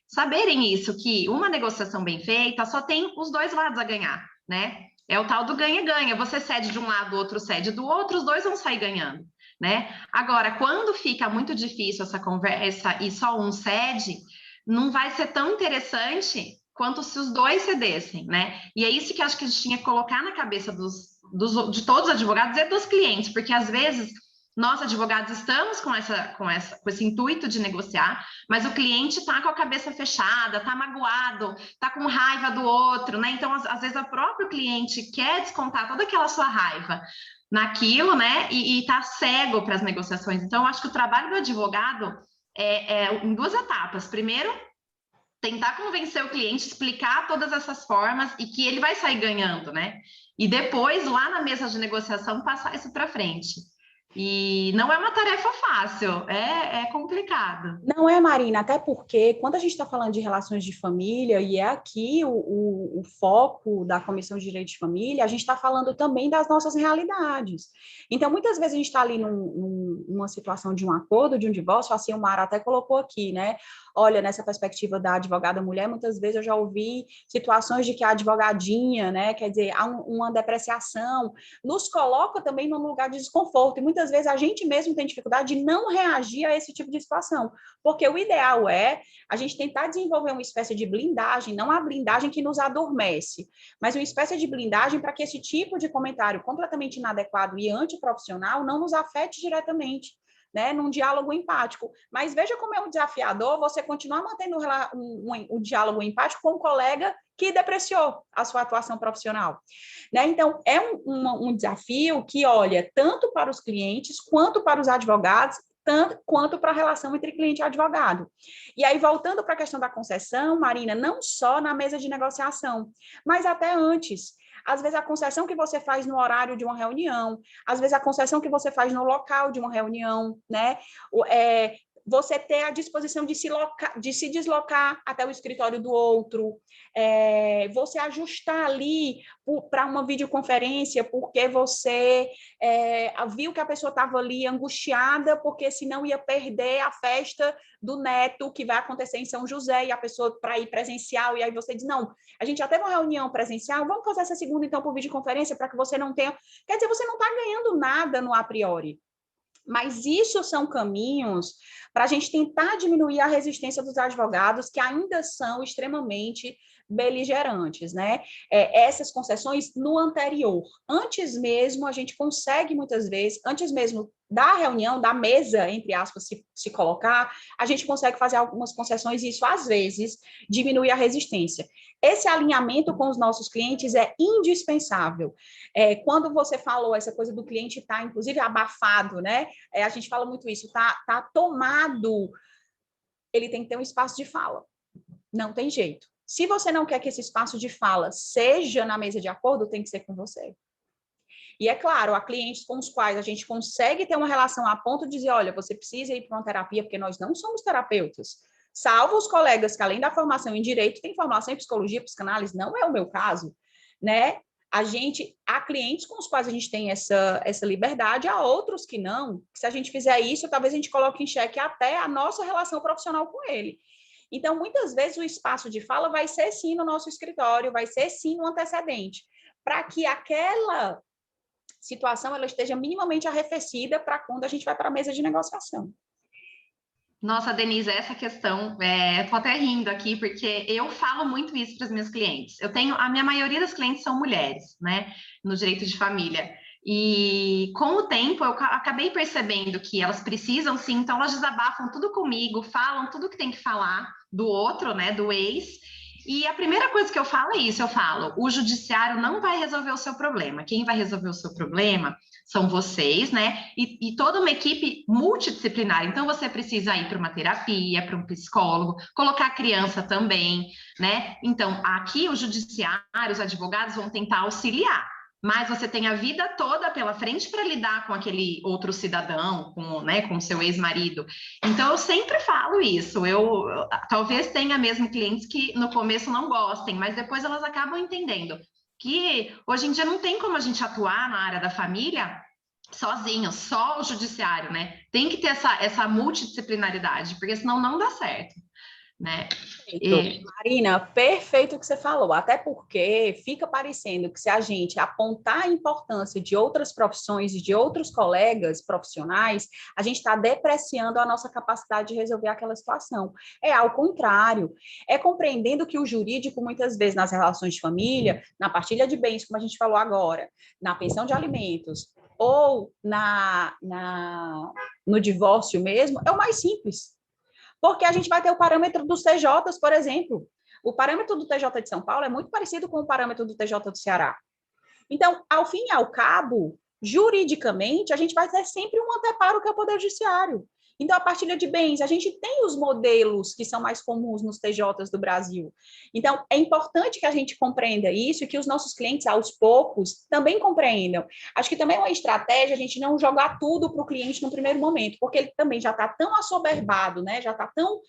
saberem isso, que uma negociação bem feita só tem os dois lados a ganhar, né? É o tal do ganha-ganha. Você cede de um lado, o outro cede do outro, os dois vão sair ganhando, né? Agora, quando fica muito difícil essa conversa e só um cede, não vai ser tão interessante quanto se os dois cedessem, né? E é isso que eu acho que a gente tinha que colocar na cabeça de todos os advogados e dos clientes, porque às vezes nós, advogados, estamos com esse intuito de negociar, mas o cliente está com a cabeça fechada, está magoado, está com raiva do outro, né? Então, às vezes, o próprio cliente quer descontar toda aquela sua raiva naquilo, né? E está cego para as negociações. Então, eu acho que o trabalho do advogado é em duas etapas. Primeiro, tentar convencer o cliente, explicar todas essas formas e que ele vai sair ganhando, né? E depois, lá na mesa de negociação, passar isso para frente. E não é uma tarefa fácil, é complicado. Não é, Marina, até porque quando a gente está falando de relações de família, e é aqui o foco da Comissão de Direito de Família, a gente está falando também das nossas realidades. Então, muitas vezes a gente está ali numa situação de um acordo, de um divórcio, assim, o Mara até colocou aqui, né? Olha, nessa perspectiva da advogada mulher, muitas vezes eu já ouvi situações de que a advogadinha, né, quer dizer, há uma depreciação, nos coloca também num lugar de desconforto, e muitas vezes a gente mesmo tem dificuldade de não reagir a esse tipo de situação, porque o ideal é a gente tentar desenvolver uma espécie de blindagem, não a blindagem que nos adormece, mas uma espécie de blindagem para que esse tipo de comentário completamente inadequado e antiprofissional não nos afete diretamente, né, num diálogo empático. Mas veja como é um desafiador você continuar mantendo um diálogo empático com um colega que depreciou a sua atuação profissional, né? Então, é um desafio que olha tanto para os clientes quanto para os advogados, tanto quanto para a relação entre cliente e advogado. E aí, voltando para a questão da concessão, Marina, não só na mesa de negociação, mas até antes. Às vezes, a concessão que você faz no horário de uma reunião, às vezes, a concessão que você faz no local de uma reunião, né? Você ter a disposição de se deslocar até o escritório do outro, você ajustar ali para uma videoconferência, porque você viu que a pessoa estava ali angustiada, porque senão ia perder a festa do neto que vai acontecer em São José, e a pessoa para ir presencial, e aí você diz, não, a gente já teve uma reunião presencial, vamos fazer essa segunda então por videoconferência, para que você não tenha... Quer dizer, você não está ganhando nada no a priori. Mas isso são caminhos para a gente tentar diminuir a resistência dos advogados, que ainda são extremamente beligerantes, né? Essas concessões no anterior. Antes mesmo, a gente consegue muitas vezes, antes mesmo da reunião, da mesa, entre aspas, se colocar, a gente consegue fazer algumas concessões e isso, às vezes, diminui a resistência. Esse alinhamento com os nossos clientes é indispensável. Quando você falou essa coisa do cliente estar, inclusive, abafado, né? A gente fala muito isso, tá tomado, ele tem que ter um espaço de fala. Não tem jeito. Se você não quer que esse espaço de fala seja na mesa de acordo, tem que ser com você. E é claro, há clientes com os quais a gente consegue ter uma relação a ponto de dizer, olha, você precisa ir para uma terapia, porque nós não somos terapeutas. Salvo os colegas que, além da formação em direito, têm formação em psicologia, psicanálise, não é o meu caso, né? Há clientes com os quais a gente tem essa liberdade, há outros que não. Se a gente fizer isso, talvez a gente coloque em xeque até a nossa relação profissional com ele. Então, muitas vezes, o espaço de fala vai ser, sim, no nosso escritório, vai ser, sim, no antecedente, para que aquela situação ela esteja minimamente arrefecida para quando a gente vai para a mesa de negociação. Nossa, Denise, essa questão, tô até rindo aqui, porque eu falo muito isso para os meus clientes. A minha maioria das clientes são mulheres, né, no direito de família. E com o tempo eu acabei percebendo que elas precisam, sim, então elas desabafam tudo comigo, falam tudo que tem que falar do outro, né, do ex. E a primeira coisa que eu falo é isso, eu falo, o judiciário não vai resolver o seu problema. Quem vai resolver o seu problema são vocês, né? E toda uma equipe multidisciplinar. Então, você precisa ir para uma terapia, para um psicólogo, colocar a criança também, né? Então, aqui o judiciário, os advogados vão tentar auxiliar. Mas você tem a vida toda pela frente para lidar com aquele outro cidadão, com o seu ex-marido. Então, eu sempre falo isso. Eu talvez tenha mesmo clientes que no começo não gostem, mas depois elas acabam entendendo que hoje em dia não tem como a gente atuar na área da família sozinho, só o judiciário, né? Tem que ter essa multidisciplinaridade, porque senão não dá certo, né? Marina, perfeito o que você falou, até porque fica parecendo que se a gente apontar a importância de outras profissões e de outros colegas profissionais, a gente está depreciando a nossa capacidade de resolver aquela situação. É ao contrário, é compreendendo que o jurídico, muitas vezes, nas relações de família, na partilha de bens, como a gente falou agora, na pensão de alimentos, ou no divórcio mesmo, é o mais simples. Porque a gente vai ter o parâmetro dos TJs, por exemplo. O parâmetro do TJ de São Paulo é muito parecido com o parâmetro do TJ do Ceará. Então, ao fim e ao cabo, juridicamente, a gente vai ter sempre um anteparo que é o Poder Judiciário. Então, a partilha de bens, a gente tem os modelos que são mais comuns nos TJs do Brasil. Então, é importante que a gente compreenda isso e que os nossos clientes, aos poucos, também compreendam. Acho que também é uma estratégia a gente não jogar tudo para o cliente no primeiro momento, porque ele também já está tão assoberbado, né? Já está tão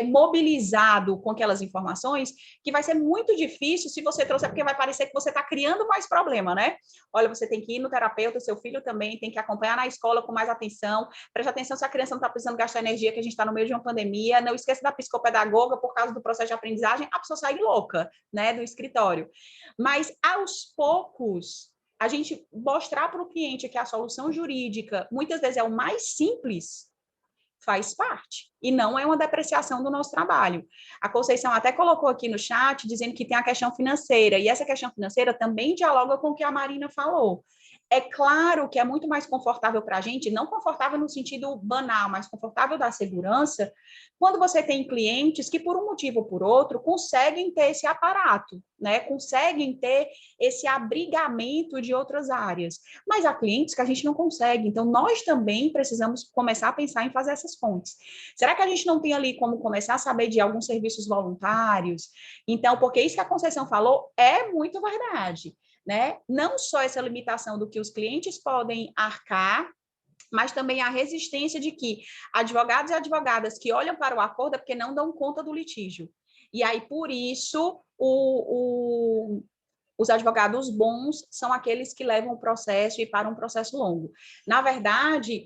mobilizado com aquelas informações, que vai ser muito difícil se você trouxer, porque vai parecer que você está criando mais problema, né? Olha, você tem que ir no terapeuta, seu filho também tem que acompanhar na escola com mais atenção, preste atenção se a criança não está precisando gastar energia, que a gente está no meio de uma pandemia, não esqueça da psicopedagoga por causa do processo de aprendizagem, a pessoa sai louca, né, do escritório. Mas, aos poucos, a gente mostrar para o cliente que a solução jurídica, muitas vezes, é o mais simples, faz parte, e não é uma depreciação do nosso trabalho. A Conceição até colocou aqui no chat, dizendo que tem a questão financeira, e essa questão financeira também dialoga com o que a Marina falou. É claro que é muito mais confortável para a gente, não confortável no sentido banal, mas confortável da segurança, quando você tem clientes que, por um motivo ou por outro, conseguem ter esse aparato, né? Conseguem ter esse abrigamento de outras áreas. Mas há clientes que a gente não consegue, então nós também precisamos começar a pensar em fazer essas pontes. Será que a gente não tem ali como começar a saber de alguns serviços voluntários? Então, porque isso que a Conceição falou é muito verdade. Né? Não só essa limitação do que os clientes podem arcar, mas também a resistência de que advogados e advogadas que olham para o acordo é porque não dão conta do litígio. E aí, por isso, os advogados bons são aqueles que levam o processo e para um processo longo. Na verdade,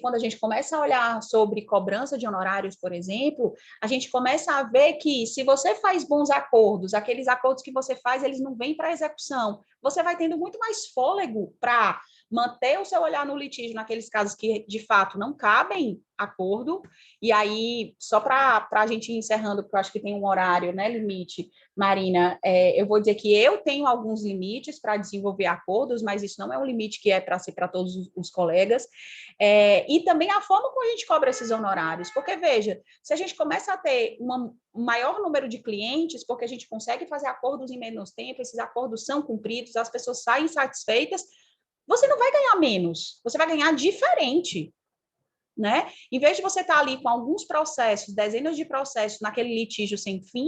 quando a gente começa a olhar sobre cobrança de honorários, por exemplo, a gente começa a ver que se você faz bons acordos, aqueles acordos que você faz, eles não vêm para execução, você vai tendo muito mais fôlego para manter o seu olhar no litígio naqueles casos que, de fato, não cabem acordo, e aí, só para a gente ir encerrando, porque eu acho que tem um horário, né, limite, Marina, eu vou dizer que eu tenho alguns limites para desenvolver acordos, mas isso não é um limite que é para ser para todos os colegas, e também a forma como a gente cobra esses honorários, porque, veja, se a gente começa a ter um maior número de clientes, porque a gente consegue fazer acordos em menos tempo, esses acordos são cumpridos, as pessoas saem satisfeitas, você não vai ganhar menos, você vai ganhar diferente, né? Em vez de você estar ali com alguns processos, dezenas de processos naquele litígio sem fim,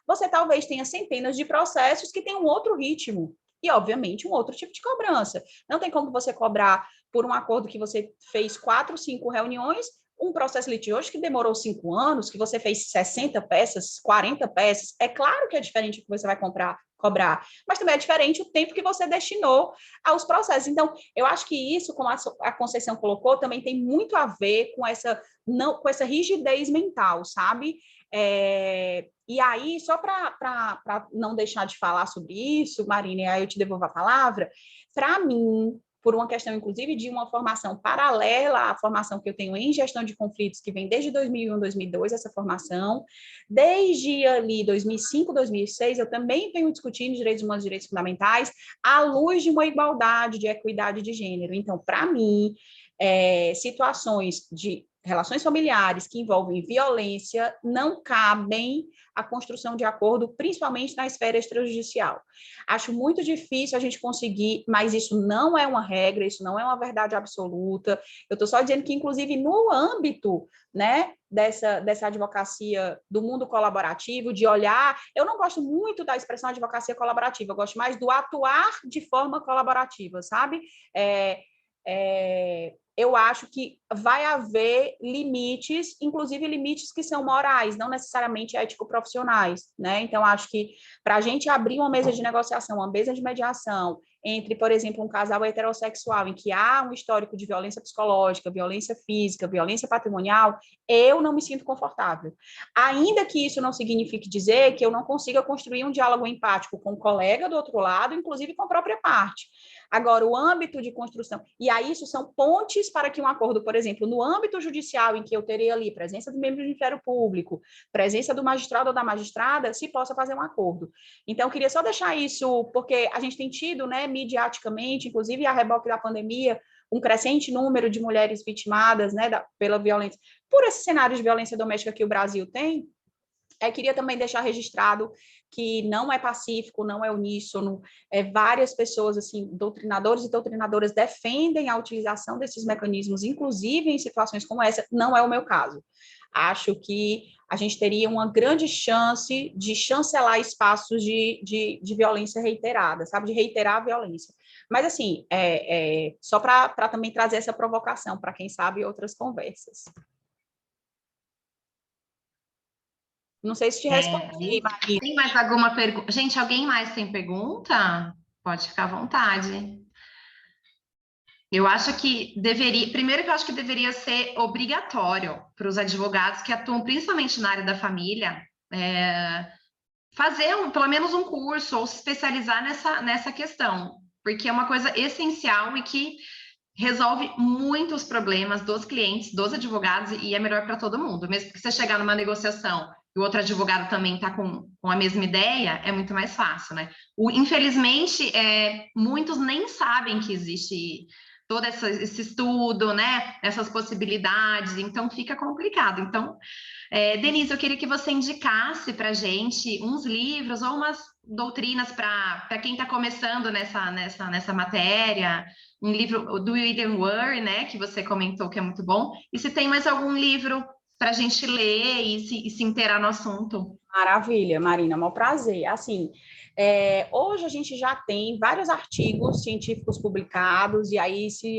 você talvez tenha centenas de processos que têm um outro ritmo e, obviamente, um outro tipo de cobrança. Não tem como você cobrar por um acordo que você fez 4, 5 reuniões, um processo litigioso que demorou 5 anos, que você fez 60 peças, 40 peças. É claro que é diferente o que você vai cobrar, mas também é diferente o tempo que você destinou aos processos. Então, eu acho que isso, como a Conceição colocou, também tem muito a ver com essa rigidez mental, sabe? E aí, só para não deixar de falar sobre isso, Marina, e aí eu te devolvo a palavra, para mim, por uma questão, inclusive, de uma formação paralela à formação que eu tenho em gestão de conflitos, que vem desde 2001, 2002, essa formação. Desde ali, 2005, 2006, eu também venho discutindo direitos humanos e direitos fundamentais à luz de uma igualdade, de equidade de gênero. Então, para mim, situações de relações familiares que envolvem violência não cabem à construção de acordo, principalmente na esfera extrajudicial. Acho muito difícil a gente conseguir, mas isso não é uma regra, isso não é uma verdade absoluta. Eu estou só dizendo que, inclusive, no âmbito, né, dessa advocacia do mundo colaborativo, de olhar, eu não gosto muito da expressão advocacia colaborativa, eu gosto mais do atuar de forma colaborativa, sabe? Eu acho que vai haver limites, inclusive limites que são morais, não necessariamente ético-profissionais, né? Então, acho que para a gente abrir uma mesa de negociação, uma mesa de mediação entre, por exemplo, um casal heterossexual em que há um histórico de violência psicológica, violência física, violência patrimonial, eu não me sinto confortável. Ainda que isso não signifique dizer que eu não consiga construir um diálogo empático com o colega do outro lado, inclusive com a própria parte. Agora, o âmbito de construção, e aí isso são pontes para que um acordo, por exemplo, no âmbito judicial, em que eu terei ali presença do membro do Ministério Público, presença do magistrado ou da magistrada, se possa fazer um acordo. Então, eu queria só deixar isso, porque a gente tem tido, né, mediaticamente, inclusive a reboque da pandemia, um crescente número de mulheres vitimadas, né, pela violência, por esse cenário de violência doméstica que o Brasil tem. Queria também deixar registrado que não é pacífico, não é uníssono, várias pessoas, assim, doutrinadores e doutrinadoras defendem a utilização desses mecanismos, inclusive em situações como essa, não é o meu caso. Acho que a gente teria uma grande chance de chancelar espaços de violência reiterada, sabe, de reiterar a violência. Mas, assim, só para também trazer essa provocação, para quem sabe outras conversas. Não sei se te respondi, Marina. Tem mais alguma pergunta? Gente, alguém mais tem pergunta? Pode ficar à vontade. Eu acho que deveria... Primeiro que eu acho que deveria ser obrigatório para os advogados que atuam principalmente na área da família fazer pelo menos um curso ou se especializar nessa questão, porque é uma coisa essencial e que resolve muitos problemas dos clientes, dos advogados, e é melhor para todo mundo. Mesmo que você chegar numa negociação e o outro advogado também está com a mesma ideia, é muito mais fácil, né? Infelizmente, muitos nem sabem que existe todo esse estudo, né? Essas possibilidades, então fica complicado. Então, Denise, eu queria que você indicasse para a gente uns livros ou umas doutrinas para quem está começando nessa matéria, um livro do William Ury, né, que você comentou que é muito bom, e se tem mais algum livro para a gente ler e se inteirar no assunto. Maravilha, Marina, é um prazer. Assim, hoje a gente já tem vários artigos científicos publicados, e aí se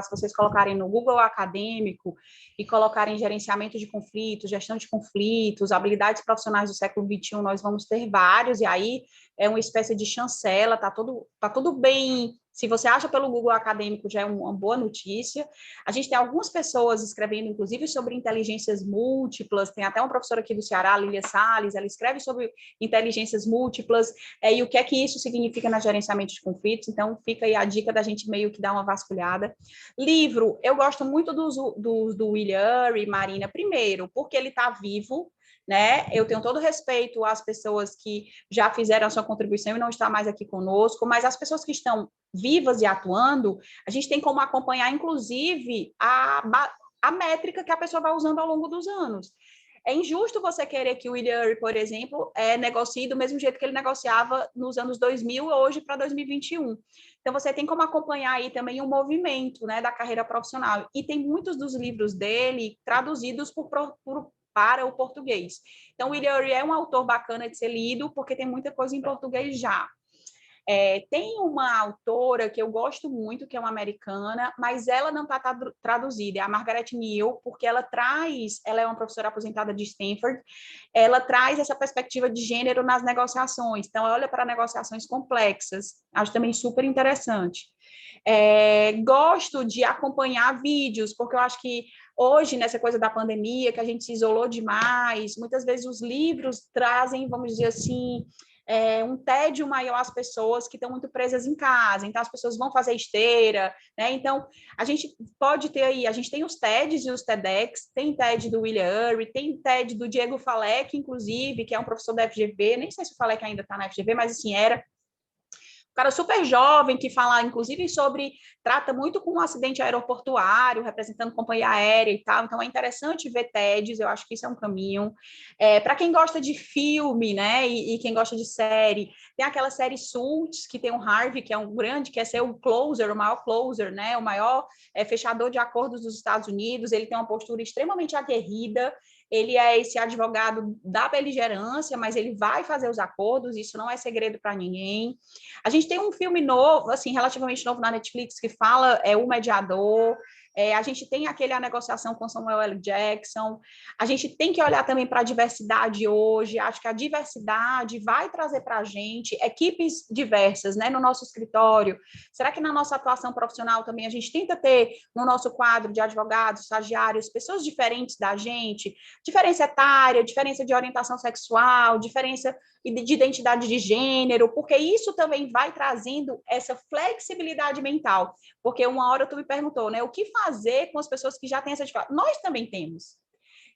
vocês colocarem no Google Acadêmico e colocarem gerenciamento de conflitos, gestão de conflitos, habilidades profissionais do século XXI, nós vamos ter vários, e aí é uma espécie de chancela, tá tudo bem Se você acha pelo Google Acadêmico, já é uma boa notícia. A gente tem algumas pessoas escrevendo, inclusive, sobre inteligências múltiplas. Tem até uma professora aqui do Ceará, Lília Salles, ela escreve sobre inteligências múltiplas e o que é que isso significa no gerenciamento de conflitos. Então, fica aí a dica da gente meio que dar uma vasculhada. Livro, eu gosto muito do William Ury, Marina, primeiro, porque ele está vivo, né? Eu tenho todo respeito às pessoas que já fizeram a sua contribuição e não estão mais aqui conosco, mas as pessoas que estão vivas e atuando, a gente tem como acompanhar, inclusive, a métrica que a pessoa vai usando ao longo dos anos. É injusto você querer que o William Ury, por exemplo, negocie do mesmo jeito que ele negociava nos anos 2000 hoje para 2021. Então, você tem como acompanhar aí também o movimento, né, da carreira profissional. E tem muitos dos livros dele traduzidos para o português. Então, o William Ury é um autor bacana de ser lido, porque tem muita coisa em português já. Tem uma autora que eu gosto muito, que é uma americana, mas ela não está traduzida, é a Margaret Mead, porque ela é uma professora aposentada de Stanford, ela traz essa perspectiva de gênero nas negociações, então ela olha para negociações complexas, acho também super interessante. Gosto de acompanhar vídeos, porque eu acho que hoje, nessa coisa da pandemia, que a gente se isolou demais, muitas vezes os livros trazem, vamos dizer assim, um tédio maior às pessoas que estão muito presas em casa, então as pessoas vão fazer esteira, né? Então, a gente pode ter aí, a gente tem os TEDs e os TEDx, tem TED do William Ury, tem TED do Diego Falek, inclusive, que é um professor da FGV, nem sei se o Falek ainda está na FGV, mas assim, era um cara super jovem, que fala, inclusive, trata muito com um acidente aeroportuário, representando companhia aérea e tal, então é interessante ver TEDs, eu acho que isso é um caminho. Para quem gosta de filme, né, e quem gosta de série, tem aquela série Suits, que tem o Harvey, que é um grande, quer ser o closer, o maior closer, né, o maior fechador de acordos dos Estados Unidos, ele tem uma postura extremamente aguerrida, ele é esse advogado da beligerância, mas ele vai fazer os acordos, isso não é segredo para ninguém. A gente tem um filme novo, assim, relativamente novo na Netflix, que fala O Mediador. A gente tem A Negociação com Samuel L. Jackson. A gente tem que olhar também para a diversidade hoje. Acho que a diversidade vai trazer para a gente equipes diversas, né, no nosso escritório. Será que na nossa atuação profissional também a gente tenta ter no nosso quadro de advogados, estagiários, pessoas diferentes da gente? Diferença etária, diferença de orientação sexual, diferença de identidade de gênero, porque isso também vai trazendo essa flexibilidade mental. Porque uma hora tu me perguntou, né, o que fazer com as pessoas que já têm essa dificuldade? Nós também temos.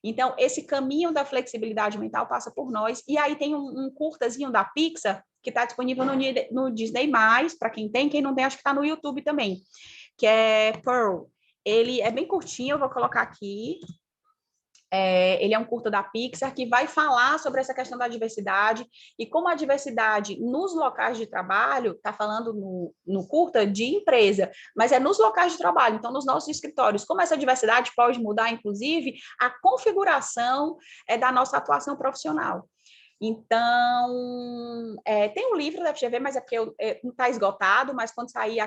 Então, esse caminho da flexibilidade mental passa por nós. E aí tem um curtazinho da Pixar, que está disponível no Disney+, para quem tem, quem não tem, acho que está no YouTube também, que é Pearl. Ele é bem curtinho, eu vou colocar aqui. Ele é um curta da Pixar que vai falar sobre essa questão da diversidade e como a diversidade nos locais de trabalho, está falando no curta de empresa, mas é nos locais de trabalho, então nos nossos escritórios, como essa diversidade pode mudar, inclusive, a configuração da nossa atuação profissional. Então, tem um livro da FGV, mas é porque não está esgotado, mas quando sair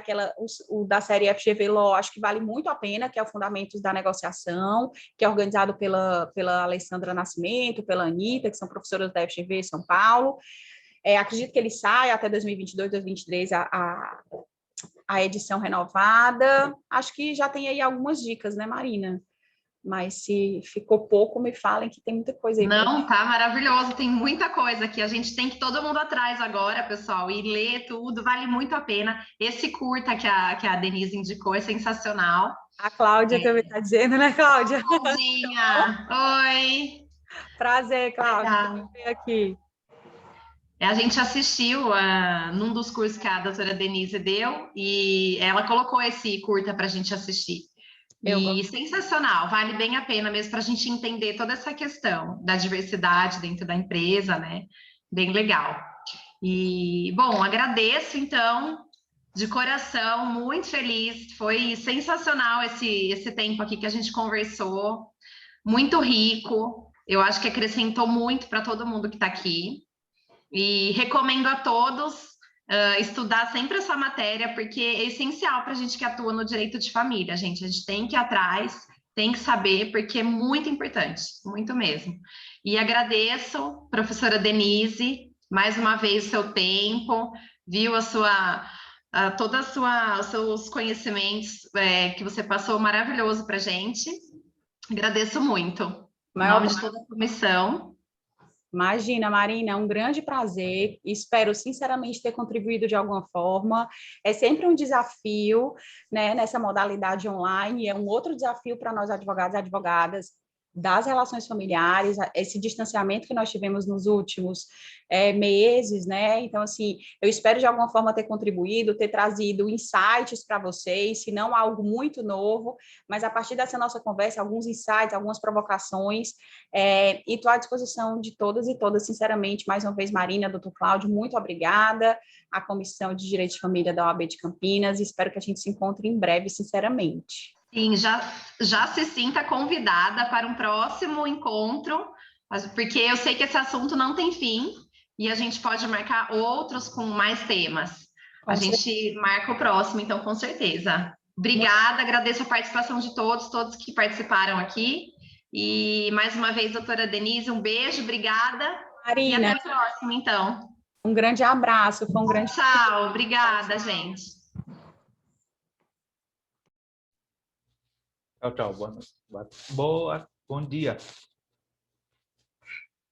o da série FGV Law, acho que vale muito a pena, que é o Fundamentos da Negociação, que é organizado pela Alessandra Nascimento, pela Anitta, que são professoras da FGV São Paulo. Acredito que ele sai até 2022, 2023, a edição renovada. Acho que já tem aí algumas dicas, né, Marina? Mas se ficou pouco, me falem que tem muita coisa aí. Não, tá maravilhoso, tem muita coisa aqui. A gente tem que todo mundo atrás agora, pessoal, e ler tudo, vale muito a pena. Esse curta que a Denise indicou é sensacional. A Cláudia também está dizendo, né, Cláudia? Claudinha, oi. Prazer, Cláudia, estou aqui. A gente assistiu num dos cursos que a doutora Denise deu, e ela colocou esse curta para a gente assistir. E sensacional, vale bem a pena mesmo para a gente entender toda essa questão da diversidade dentro da empresa, né? Bem legal. E, bom, agradeço, então, de coração, muito feliz. Foi sensacional esse tempo aqui que a gente conversou, muito rico. Eu acho que acrescentou muito para todo mundo que está aqui. E recomendo a todos estudar sempre essa matéria, porque é essencial para a gente que atua no direito de família, gente. A gente tem que ir atrás, tem que saber, porque é muito importante, muito mesmo. E agradeço, professora Denise, mais uma vez o seu tempo, viu a sua todos os seus conhecimentos que você passou maravilhoso para a gente. Agradeço muito. Em nome de toda a comissão. Imagina, Marina, é um grande prazer. Espero sinceramente ter contribuído de alguma forma. É sempre um desafio, né, nessa modalidade online, é um outro desafio para nós advogados e advogadas das relações familiares, esse distanciamento que nós tivemos nos últimos meses, né? Então, assim, eu espero de alguma forma ter contribuído, ter trazido insights para vocês, se não algo muito novo, mas a partir dessa nossa conversa, alguns insights, algumas provocações, e estou à disposição de todas e todas, sinceramente, mais uma vez, Marina, doutor Cláudio, muito obrigada, a Comissão de Direito de Família da OAB de Campinas, e espero que a gente se encontre em breve, sinceramente. Sim, já se sinta convidada para um próximo encontro, porque eu sei que esse assunto não tem fim e a gente pode marcar outros com mais temas. A gente marca o próximo, então, com certeza. Obrigada, agradeço a participação de todos que participaram aqui. E, mais uma vez, doutora Denise, um beijo, obrigada. Marina, e até o próximo, então. Um grande abraço, foi um grande... Tchau, obrigada, gente. Tchau, tchau. Bom dia.